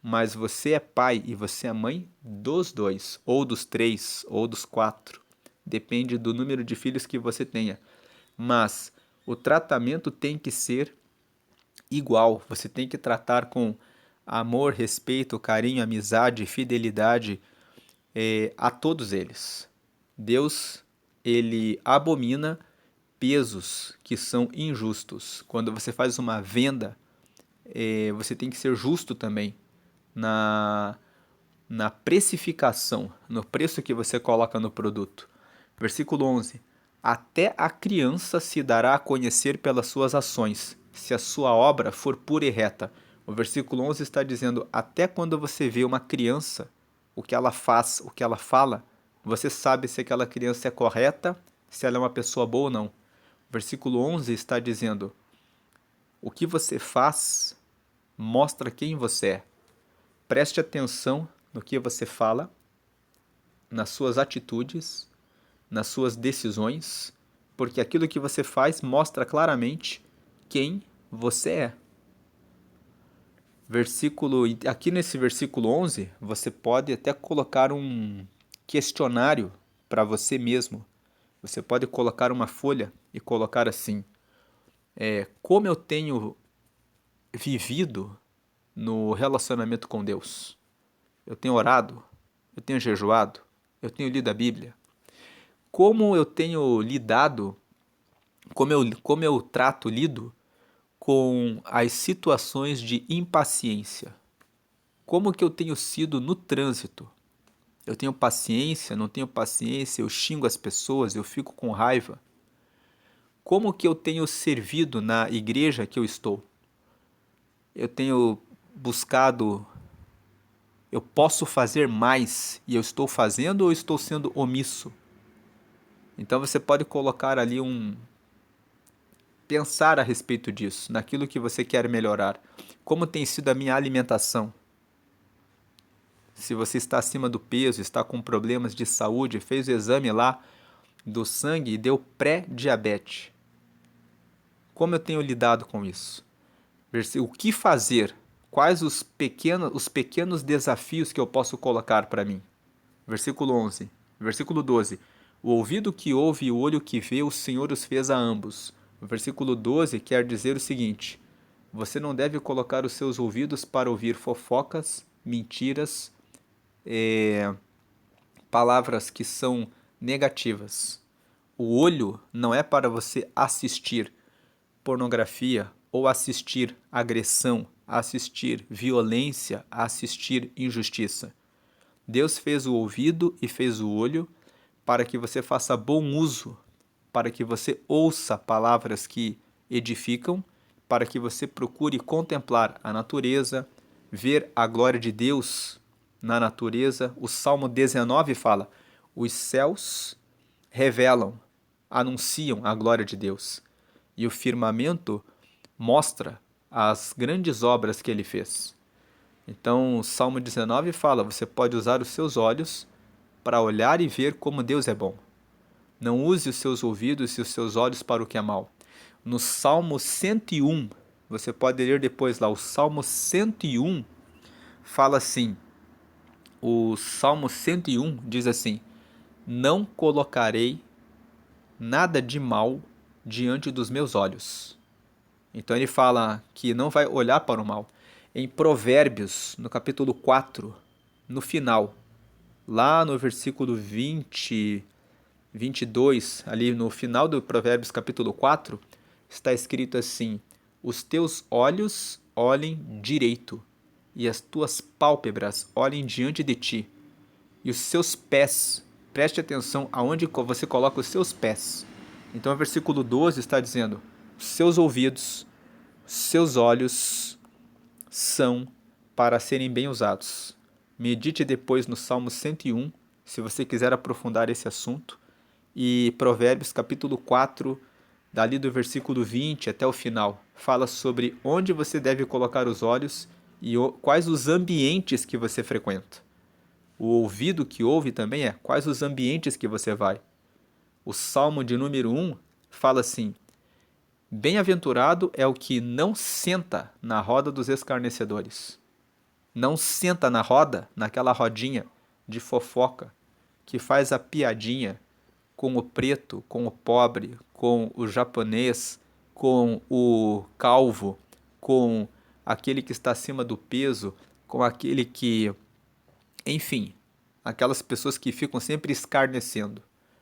[SPEAKER 1] mas você é pai e você é mãe dos dois, ou dos três, ou dos quatro. Depende do número de filhos que você tenha. Mas o tratamento tem que ser igual. Você tem que tratar com amor, respeito, carinho, amizade, fidelidade a todos eles. Deus, ele abomina pesos que são injustos. Quando você faz uma venda, você tem que ser justo também na precificação, no preço que você coloca no produto. Versículo 11. Até a criança se dará a conhecer pelas suas ações, se a sua obra for pura e reta. O versículo 11 está dizendo, até quando você vê uma criança, o que ela faz, o que ela fala, você sabe se aquela criança é correta, se ela é uma pessoa boa ou não. O versículo 11 está dizendo, o que você faz mostra quem você é. Preste atenção no que você fala, nas suas atitudes, nas suas decisões, porque aquilo que você faz mostra claramente quem você é. Aqui nesse versículo 11, você pode até colocar um questionário para você mesmo. Você pode colocar uma folha e colocar assim, como eu tenho vivido no relacionamento com Deus? Eu tenho orado, eu tenho jejuado, eu tenho lido a Bíblia. Como eu tenho lidado, como eu lido com as situações de impaciência? Como que eu tenho sido no trânsito? Eu tenho paciência, não tenho paciência, eu xingo as pessoas, eu fico com raiva. Como que eu tenho servido na igreja que eu estou? Eu tenho buscado, eu posso fazer mais e eu estou fazendo ou estou sendo omisso? Então você pode colocar ali pensar a respeito disso, naquilo que você quer melhorar. Como tem sido a minha alimentação? Se você está acima do peso, está com problemas de saúde, fez o exame lá do sangue e deu pré-diabetes. Como eu tenho lidado com isso? O que fazer? Quais os pequenos desafios que eu posso colocar para mim? Versículo 11. Versículo 12. O ouvido que ouve e o olho que vê, o Senhor os fez a ambos. O versículo 12 quer dizer o seguinte: você não deve colocar os seus ouvidos para ouvir fofocas, mentiras, palavras que são negativas. O olho não é para você assistir pornografia ou assistir agressão, assistir violência, assistir injustiça. Deus fez o ouvido e fez o olho para que você faça bom uso, para que você ouça palavras que edificam, para que você procure contemplar a natureza, ver a glória de Deus na natureza. O Salmo 19 fala: os céus revelam, anunciam a glória de Deus, e o firmamento mostra as grandes obras que ele fez. Então, o Salmo 19 fala: você pode usar os seus olhos para olhar e ver como Deus é bom. Não use os seus ouvidos e os seus olhos para o que é mal. No Salmo 101, você pode ler depois lá, o Salmo 101 fala assim, o Salmo 101 diz assim: não colocarei nada de mal diante dos meus olhos. Então ele fala que não vai olhar para o mal. Em Provérbios, no capítulo 4, no final, lá no versículo 22, ali no final do Provérbios capítulo 4, está escrito assim: os teus olhos olhem direito, e as tuas pálpebras olhem diante de ti, e os seus pés, preste atenção aonde você coloca os seus pés. Então o versículo 12 está dizendo: os seus ouvidos, seus olhos são para serem bem usados. Medite depois no Salmo 101, se você quiser aprofundar esse assunto. E Provérbios capítulo 4, dali do versículo 20 até o final, fala sobre onde você deve colocar os olhos e quais os ambientes que você frequenta. O ouvido que ouve também é quais os ambientes que você vai. O Salmo de número 1 fala assim: bem-aventurado é o que não senta na roda dos escarnecedores. Não senta na roda, naquela rodinha de fofoca, que faz a piadinha com o preto, com o pobre, com o japonês, com o calvo, com aquele que está acima do peso, com aquele que, enfim, aquelas pessoas que ficam sempre escarnecendo.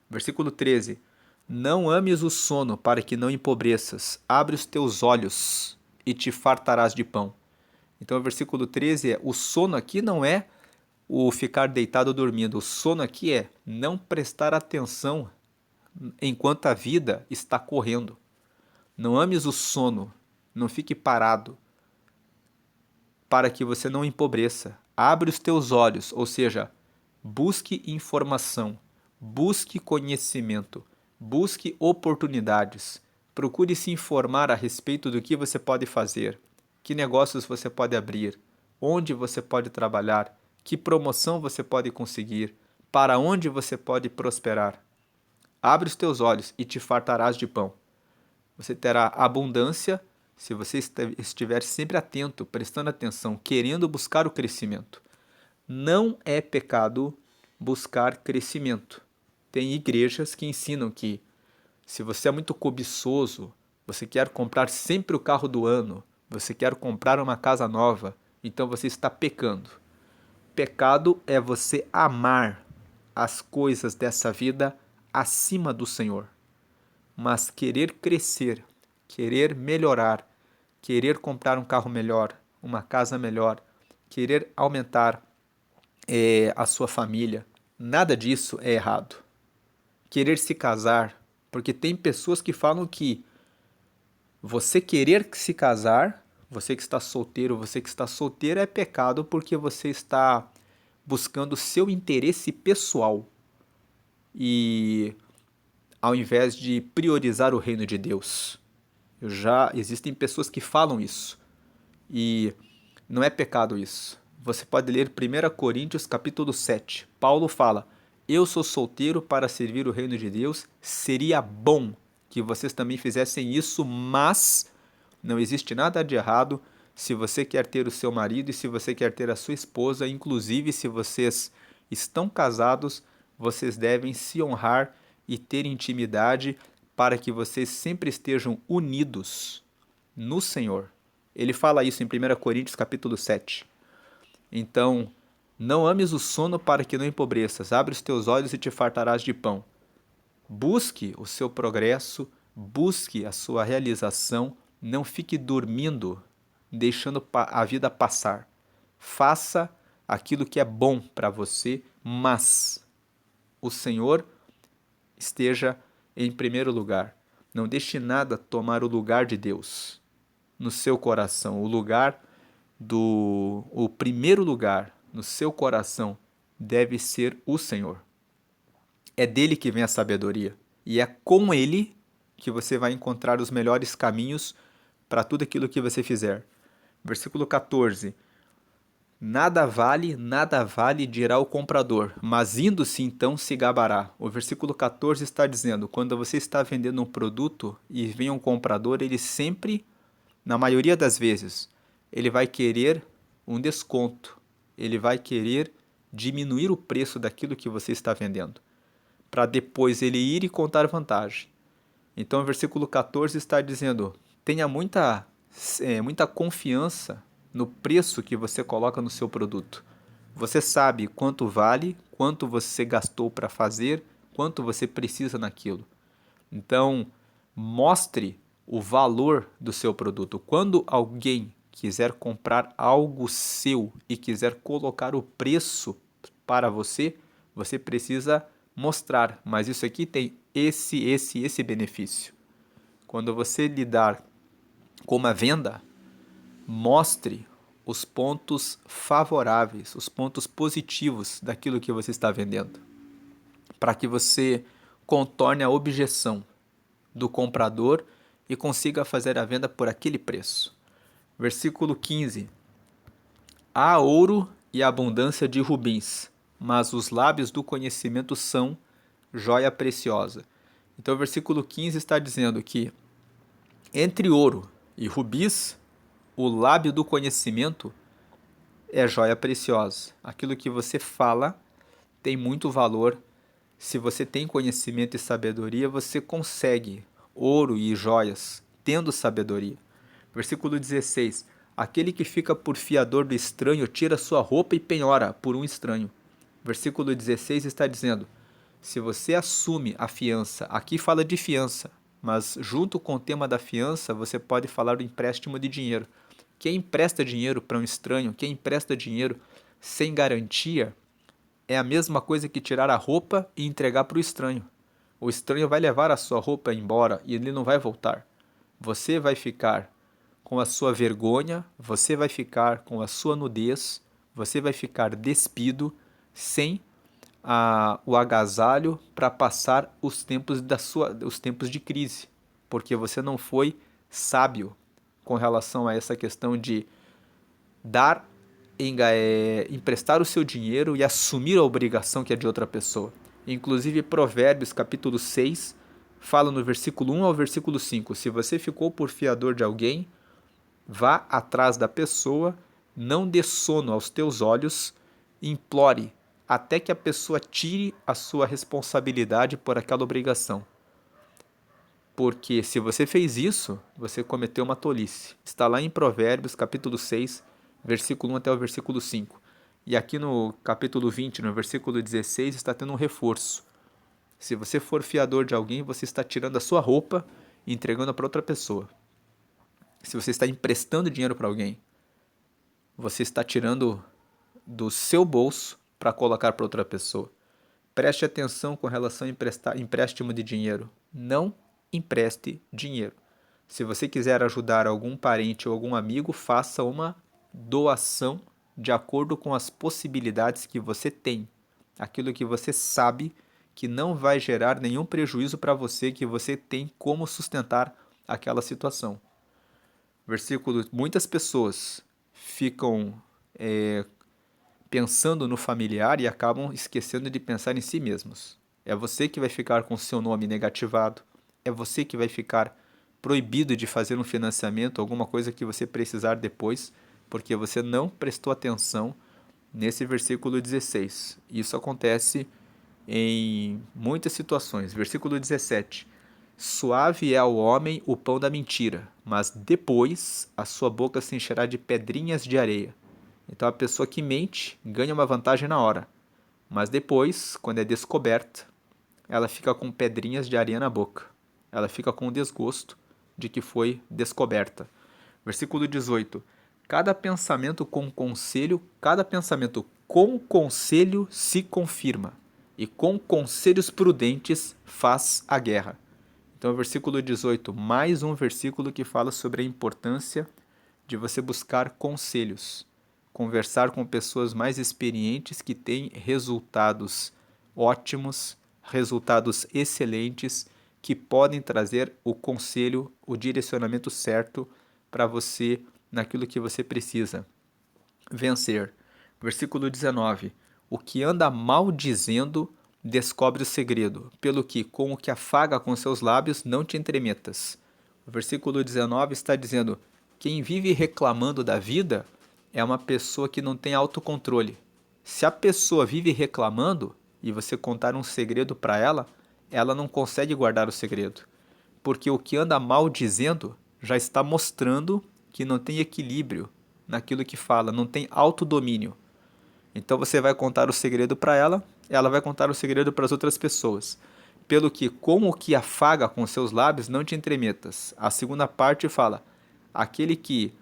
[SPEAKER 1] Versículo 13: não ames o sono para que não empobreças, abre os teus olhos e te fartarás de pão. Então o versículo 13 é, o sono aqui não é o ficar deitado dormindo, o sono aqui é não prestar atenção enquanto a vida está correndo. Não ames o sono, não fique parado, para que você não empobreça. Abre os teus olhos, ou seja, busque informação, busque conhecimento, busque oportunidades. Procure se informar a respeito do que você pode fazer, que negócios você pode abrir, onde você pode trabalhar, que promoção você pode conseguir, para onde você pode prosperar. Abre os teus olhos e te fartarás de pão. Você terá abundância se você estiver sempre atento, prestando atenção, querendo buscar o crescimento. Não é pecado buscar crescimento. Tem igrejas que ensinam que se você é muito cobiçoso, você quer comprar sempre o carro do ano, você quer comprar uma casa nova, então você está pecando. Pecado é você amar as coisas dessa vida acima do Senhor. Mas querer crescer, querer melhorar, querer comprar um carro melhor, uma casa melhor, querer aumentar a sua família, nada disso é errado. Querer se casar, porque tem pessoas que falam que você querer se casar, você que está solteiro, você que está solteira é pecado porque você está buscando seu interesse pessoal e ao invés de priorizar o reino de Deus. Já existem pessoas que falam isso e não é pecado isso. Você pode ler 1 Coríntios capítulo 7. Paulo fala: eu sou solteiro para servir o reino de Deus, seria bom que vocês também fizessem isso, mas não existe nada de errado se você quer ter o seu marido e se você quer ter a sua esposa, inclusive se vocês estão casados, vocês devem se honrar e ter intimidade para que vocês sempre estejam unidos no Senhor. Ele fala isso em 1 Coríntios capítulo 7. Então, não ames o sono para que não empobreças, abre os teus olhos e te fartarás de pão. Busque o seu progresso, busque a sua realização, não fique dormindo, deixando a vida passar. Faça aquilo que é bom para você, mas o Senhor esteja em primeiro lugar. Não deixe nada tomar o lugar de Deus no seu coração. O primeiro lugar no seu coração deve ser o Senhor. É dele que vem a sabedoria e é com ele que você vai encontrar os melhores caminhos para tudo aquilo que você fizer. Versículo 14. Nada vale, dirá o comprador, mas indo-se então se gabará. O versículo 14 está dizendo, quando você está vendendo um produto e vem um comprador, ele sempre, na maioria das vezes, ele vai querer um desconto, ele vai querer diminuir o preço daquilo que você está vendendo, para depois ele ir e contar vantagem. Então o versículo 14 está dizendo, tenha muita confiança no preço que você coloca no seu produto. Você sabe quanto vale, quanto você gastou para fazer, quanto você precisa naquilo. Então, mostre o valor do seu produto. Quando alguém quiser comprar algo seu e quiser colocar o preço para você, você precisa mostrar, mas isso aqui tem esse benefício. Quando você lidar com uma venda, mostre os pontos favoráveis, os pontos positivos daquilo que você está vendendo, para que você contorne a objeção do comprador e consiga fazer a venda por aquele preço. Versículo 15. Há ouro e abundância de rubins, mas os lábios do conhecimento são joia preciosa. Então o versículo 15 está dizendo que entre ouro e rubis, o lábio do conhecimento é joia preciosa. Aquilo que você fala tem muito valor. Se você tem conhecimento e sabedoria, você consegue ouro e joias, tendo sabedoria. Versículo 16. Aquele que fica por fiador do estranho tira sua roupa e penhora por um estranho. Versículo 16 está dizendo: se você assume a fiança, aqui fala de fiança, mas junto com o tema da fiança, você pode falar do empréstimo de dinheiro. Quem empresta dinheiro para um estranho, quem empresta dinheiro sem garantia, é a mesma coisa que tirar a roupa e entregar para o estranho. O estranho vai levar a sua roupa embora e ele não vai voltar. Você vai ficar com a sua vergonha, você vai ficar com a sua nudez, você vai ficar despido, sem o agasalho para passar os tempos os tempos de crise, porque você não foi sábio com relação a essa questão de dar, emprestar o seu dinheiro e assumir a obrigação que é de outra pessoa. Inclusive, Provérbios capítulo 6 fala no versículo 1 ao versículo 5: se você ficou por fiador de alguém, vá atrás da pessoa, não dê sono aos teus olhos, implore até que a pessoa tire a sua responsabilidade por aquela obrigação. Porque se você fez isso, você cometeu uma tolice. Está lá em Provérbios, capítulo 6, versículo 1 até o versículo 5. E aqui no capítulo 20, no versículo 16, está tendo um reforço. Se você for fiador de alguém, você está tirando a sua roupa e entregando para outra pessoa. Se você está emprestando dinheiro para alguém, você está tirando do seu bolso para colocar para outra pessoa. Preste atenção com relação a empréstimo de dinheiro. Não empreste dinheiro. Se você quiser ajudar algum parente ou algum amigo, faça uma doação de acordo com as possibilidades que você tem. Aquilo que você sabe que não vai gerar nenhum prejuízo para você, que você tem como sustentar aquela situação. Versículo: muitas pessoas ficam pensando no familiar e acabam esquecendo de pensar em si mesmos. É você que vai ficar com seu nome negativado, é você que vai ficar proibido de fazer um financiamento, alguma coisa que você precisar depois, porque você não prestou atenção nesse versículo 16. Isso acontece em muitas situações. Versículo 17. Suave é ao homem o pão da mentira, mas depois a sua boca se encherá de pedrinhas de areia. Então a pessoa que mente ganha uma vantagem na hora, mas depois, quando é descoberta, ela fica com pedrinhas de areia na boca. Ela fica com o desgosto de que foi descoberta. Versículo 18. Cada pensamento com conselho se confirma, e com conselhos prudentes faz a guerra. Então, versículo 18, mais um versículo que fala sobre a importância de você buscar conselhos, conversar com pessoas mais experientes que têm resultados ótimos, resultados excelentes, que podem trazer o conselho, o direcionamento certo para você naquilo que você precisa vencer. Versículo 19. O que anda maldizendo descobre o segredo, pelo que com o que afaga com seus lábios não te entremetas. O versículo 19 está dizendo: quem vive reclamando da vida é uma pessoa que não tem autocontrole. Se a pessoa vive reclamando e você contar um segredo para ela, ela não consegue guardar o segredo. Porque o que anda maldizendo já está mostrando que não tem equilíbrio naquilo que fala, não tem autodomínio. Então você vai contar o segredo para ela, ela vai contar o segredo para as outras pessoas. Pelo que, com o que afaga com seus lábios, não te entremetas. A segunda parte fala: aquele que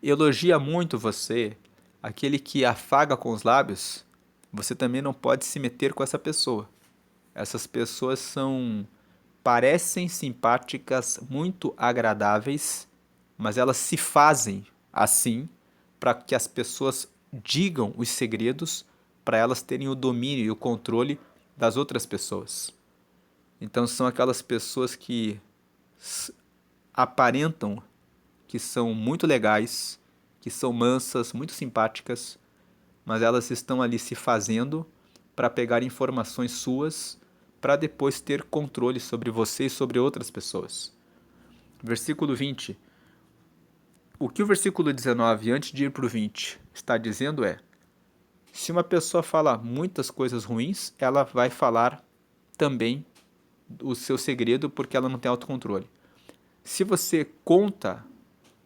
[SPEAKER 1] elogia muito você, aquele que afaga com os lábios, você também não pode se meter com essa pessoa. Essas pessoas parecem simpáticas, muito agradáveis, mas elas se fazem assim para que as pessoas digam os segredos, para elas terem o domínio e o controle das outras pessoas. Então são aquelas pessoas que aparentam que são muito legais, que são mansas, muito simpáticas, mas elas estão ali se fazendo para pegar informações suas para depois ter controle sobre você e sobre outras pessoas. Versículo 20. O que o versículo 19, antes de ir para o 20, está dizendo é: se uma pessoa fala muitas coisas ruins, ela vai falar também o seu segredo porque ela não tem autocontrole. Se você conta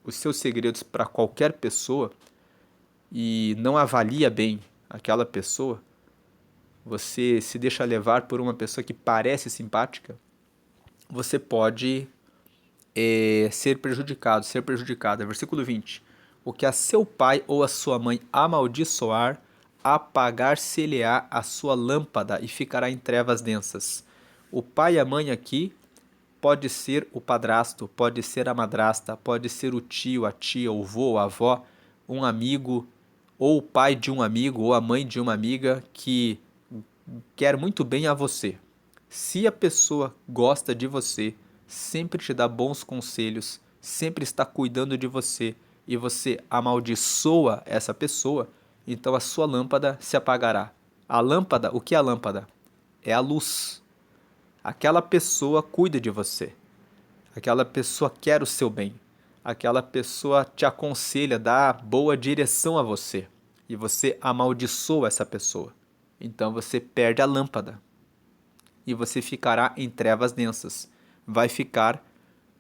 [SPEAKER 1] os seus segredos para qualquer pessoa e não avalia bem aquela pessoa, você se deixa levar por uma pessoa que parece simpática, você pode ser prejudicado, ser prejudicada. Versículo 20. O que a seu pai ou a sua mãe amaldiçoar, apagar-se-lhe-á a sua lâmpada e ficará em trevas densas. O pai e a mãe aqui pode ser o padrasto, pode ser a madrasta, pode ser o tio, a tia, o vô, a avó, um amigo, ou o pai de um amigo, ou a mãe de uma amiga que quer muito bem a você. Se a pessoa gosta de você, sempre te dá bons conselhos, sempre está cuidando de você e você amaldiçoa essa pessoa, então a sua lâmpada se apagará. A lâmpada, o que é a lâmpada? É a luz. Aquela pessoa cuida de você. Aquela pessoa quer o seu bem. Aquela pessoa te aconselha, dá boa direção a você. E você amaldiçoa essa pessoa. Então você perde a lâmpada. E você ficará em trevas densas. Vai ficar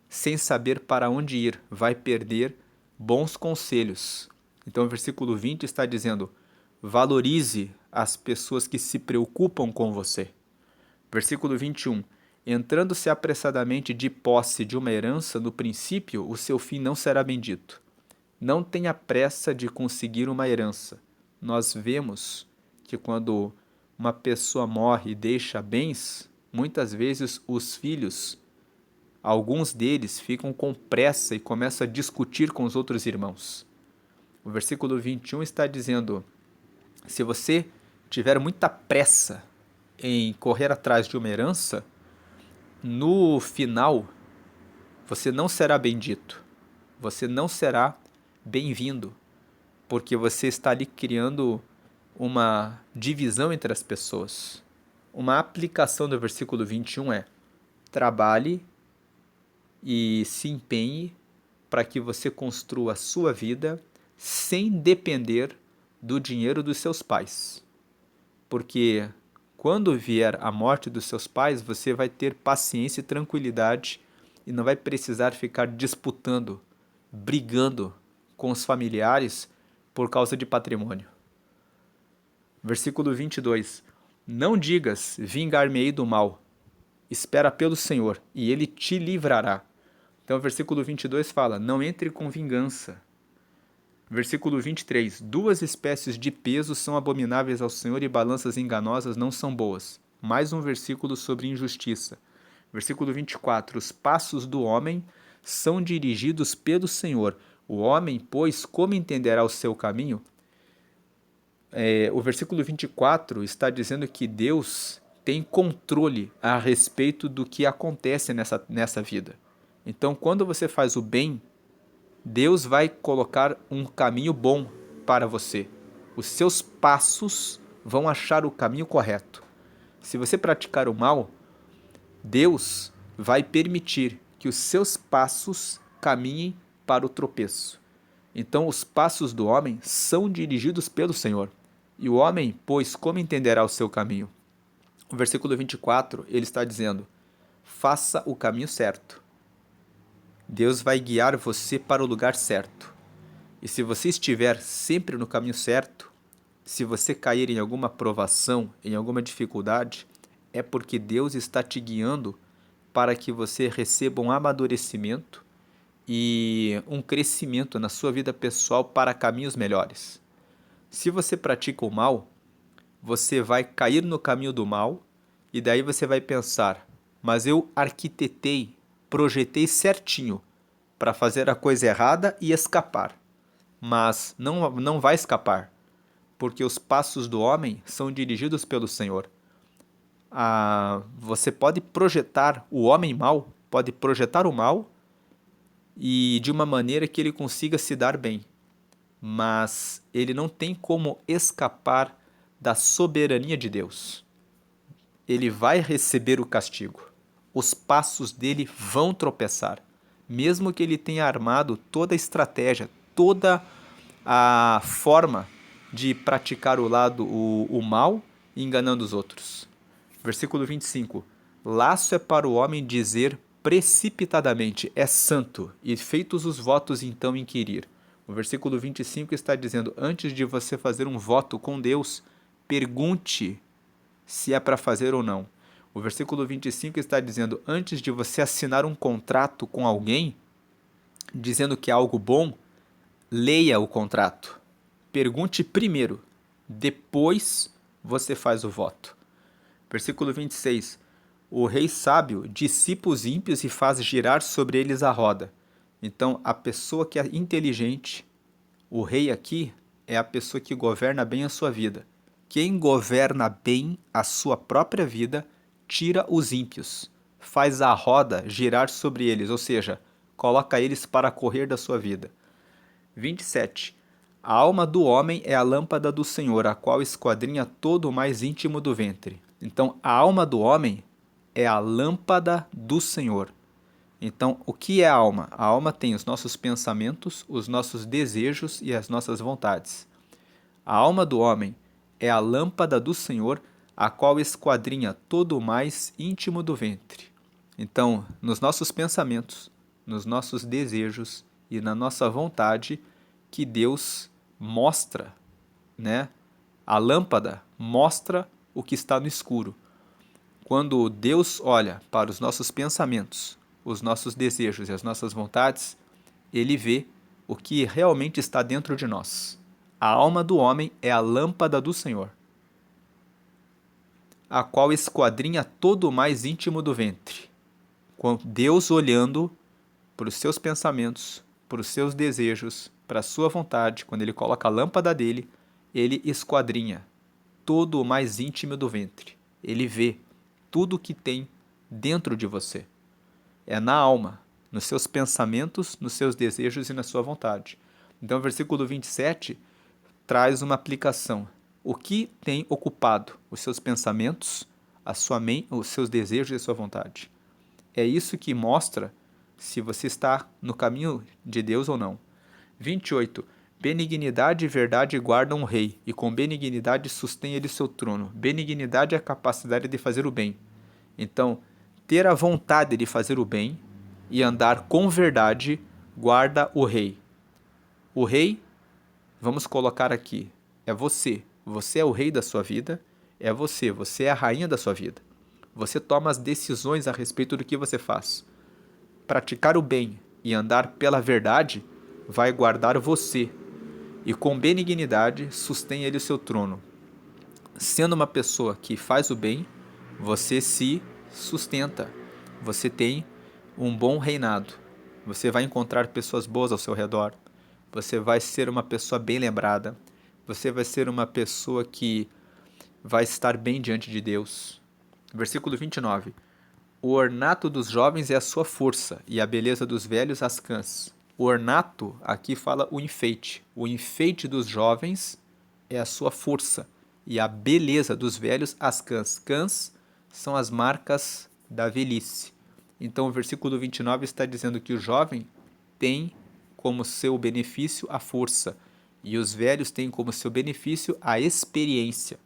[SPEAKER 1] sem saber para onde ir. Vai perder bons conselhos. Então o versículo 20 está dizendo: valorize as pessoas que se preocupam com você. Versículo 21. Entrando-se apressadamente de posse de uma herança, no princípio, o seu fim não será bendito. Não tenha pressa de conseguir uma herança. Nós vemos que quando uma pessoa morre e deixa bens, muitas vezes os filhos, alguns deles, ficam com pressa e começam a discutir com os outros irmãos. O versículo 21 está dizendo: se você tiver muita pressa em correr atrás de uma herança, no final você não será bendito, você não será bem-vindo, porque você está ali criando uma divisão entre as pessoas. Uma aplicação do versículo 21 é: trabalhe e se empenhe para que você construa a sua vida sem depender do dinheiro dos seus pais. Porque quando vier a morte dos seus pais, você vai ter paciência e tranquilidade e não vai precisar ficar disputando, brigando com os familiares por causa de patrimônio. Versículo 22. Não digas, vingar-me-ei do mal. Espera pelo Senhor, e ele te livrará. Então o versículo 22 fala: não entre com vingança. Versículo 23. Duas espécies de peso são abomináveis ao Senhor e balanças enganosas não são boas. Mais um versículo sobre injustiça. Versículo 24. Os passos do homem são dirigidos pelo Senhor. O homem, pois, como entenderá o seu caminho? O versículo 24 está dizendo que Deus tem controle a respeito do que acontece nessa vida. Então, quando você faz o bem, Deus vai colocar um caminho bom para você. Os seus passos vão achar o caminho correto. Se você praticar o mal, Deus vai permitir que os seus passos caminhem para o tropeço. Então, os passos do homem são dirigidos pelo Senhor. E o homem, pois, como entenderá o seu caminho? O versículo 24, ele está dizendo: faça o caminho certo. Deus vai guiar você para o lugar certo. E se você estiver sempre no caminho certo, se você cair em alguma provação, em alguma dificuldade, é porque Deus está te guiando para que você receba um amadurecimento e um crescimento na sua vida pessoal para caminhos melhores. Se você pratica o mal, você vai cair no caminho do mal e daí você vai pensar: mas eu arquitetei, projetei certinho para fazer a coisa errada e escapar. mas não vai escapar, porque os passos do homem são dirigidos pelo Senhor. Você pode projetar o homem mau, pode projetar o mal e de uma maneira que ele consiga se dar bem, mas ele não tem como escapar da soberania de Deus. Ele vai receber o castigo. Os passos dele vão tropeçar, mesmo que ele tenha armado toda a estratégia, toda a forma de praticar o mal, enganando os outros. Versículo 25. Laço é para o homem dizer precipitadamente, é santo, e feitos os votos então inquirir. O versículo 25 está dizendo, antes de você fazer um voto com Deus, pergunte se é para fazer ou não. O versículo 25 está dizendo, antes de você assinar um contrato com alguém, dizendo que é algo bom, leia o contrato. Pergunte primeiro, depois você faz o voto. Versículo 26. O rei sábio dissipa os ímpios e faz girar sobre eles a roda. Então, a pessoa que é inteligente, o rei aqui, é a pessoa que governa bem a sua vida. Quem governa bem a sua própria vida, tira os ímpios, faz a roda girar sobre eles, ou seja, coloca eles para correr da sua vida. 27. A alma do homem é a lâmpada do Senhor, a qual esquadrinha todo o mais íntimo do ventre. Então, a alma do homem é a lâmpada do Senhor. Então, o que é a alma? A alma tem os nossos pensamentos, os nossos desejos e as nossas vontades. A alma do homem é a lâmpada do Senhor, a qual esquadrinha todo o mais íntimo do ventre. Então, nos nossos pensamentos, nos nossos desejos e na nossa vontade, que Deus mostra, né? A lâmpada mostra o que está no escuro. Quando Deus olha para os nossos pensamentos, os nossos desejos e as nossas vontades, ele vê o que realmente está dentro de nós. A alma do homem é a lâmpada do Senhor, a qual esquadrinha todo o mais íntimo do ventre. Deus olhando para os seus pensamentos, para os seus desejos, para a sua vontade, quando ele coloca a lâmpada dele, ele esquadrinha todo o mais íntimo do ventre. Ele vê tudo o que tem dentro de você. É na alma, nos seus pensamentos, nos seus desejos e na sua vontade. Então, o versículo 27 traz uma aplicação. O que tem ocupado os seus pensamentos, a sua mente, os seus desejos e a sua vontade? É isso que mostra se você está no caminho de Deus ou não. 28. Benignidade e verdade guardam o rei, e com benignidade sustém ele seu trono. Benignidade é a capacidade de fazer o bem. Então, ter a vontade de fazer o bem e andar com verdade guarda o rei. O rei, vamos colocar aqui, é você. Você é o rei da sua vida, é você é a rainha da sua vida. Você toma as decisões a respeito do que você faz. Praticar o bem e andar pela verdade vai guardar você, e com benignidade sustém ele o seu trono. Sendo uma pessoa que faz o bem, você se sustenta, você tem um bom reinado, você vai encontrar pessoas boas ao seu redor, você vai ser uma pessoa bem lembrada, você vai ser uma pessoa que vai estar bem diante de Deus. Versículo 29. O ornato dos jovens é a sua força, e a beleza dos velhos as cãs. O ornato, aqui fala o enfeite. O enfeite dos jovens é a sua força, e a beleza dos velhos as cãs. Cãs são as marcas da velhice. Então o versículo 29 está dizendo que o jovem tem como seu benefício a força, e os velhos têm como seu benefício a experiência.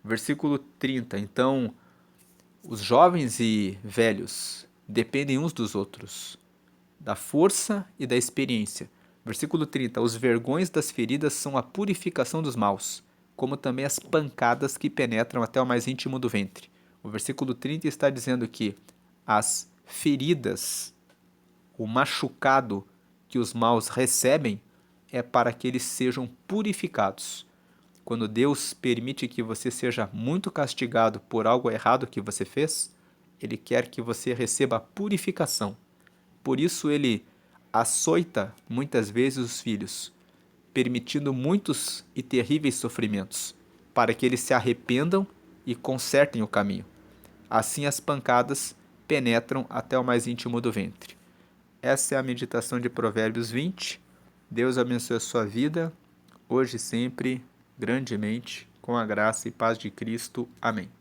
[SPEAKER 1] Versículo 30. Então, os jovens e velhos dependem uns dos outros, da força e da experiência. Versículo 30. Os vergões das feridas são a purificação dos maus, como também as pancadas que penetram até o mais íntimo do ventre. O versículo 30 está dizendo que as feridas, o machucado que os maus recebem, é para que eles sejam purificados. Quando Deus permite que você seja muito castigado por algo errado que você fez, Ele quer que você receba a purificação. Por isso Ele açoita muitas vezes os filhos, permitindo muitos e terríveis sofrimentos, para que eles se arrependam e consertem o caminho. Assim as pancadas penetram até o mais íntimo do ventre. Essa é a meditação de Provérbios 20. Deus abençoe a sua vida, hoje e sempre, grandemente, com a graça e paz de Cristo. Amém.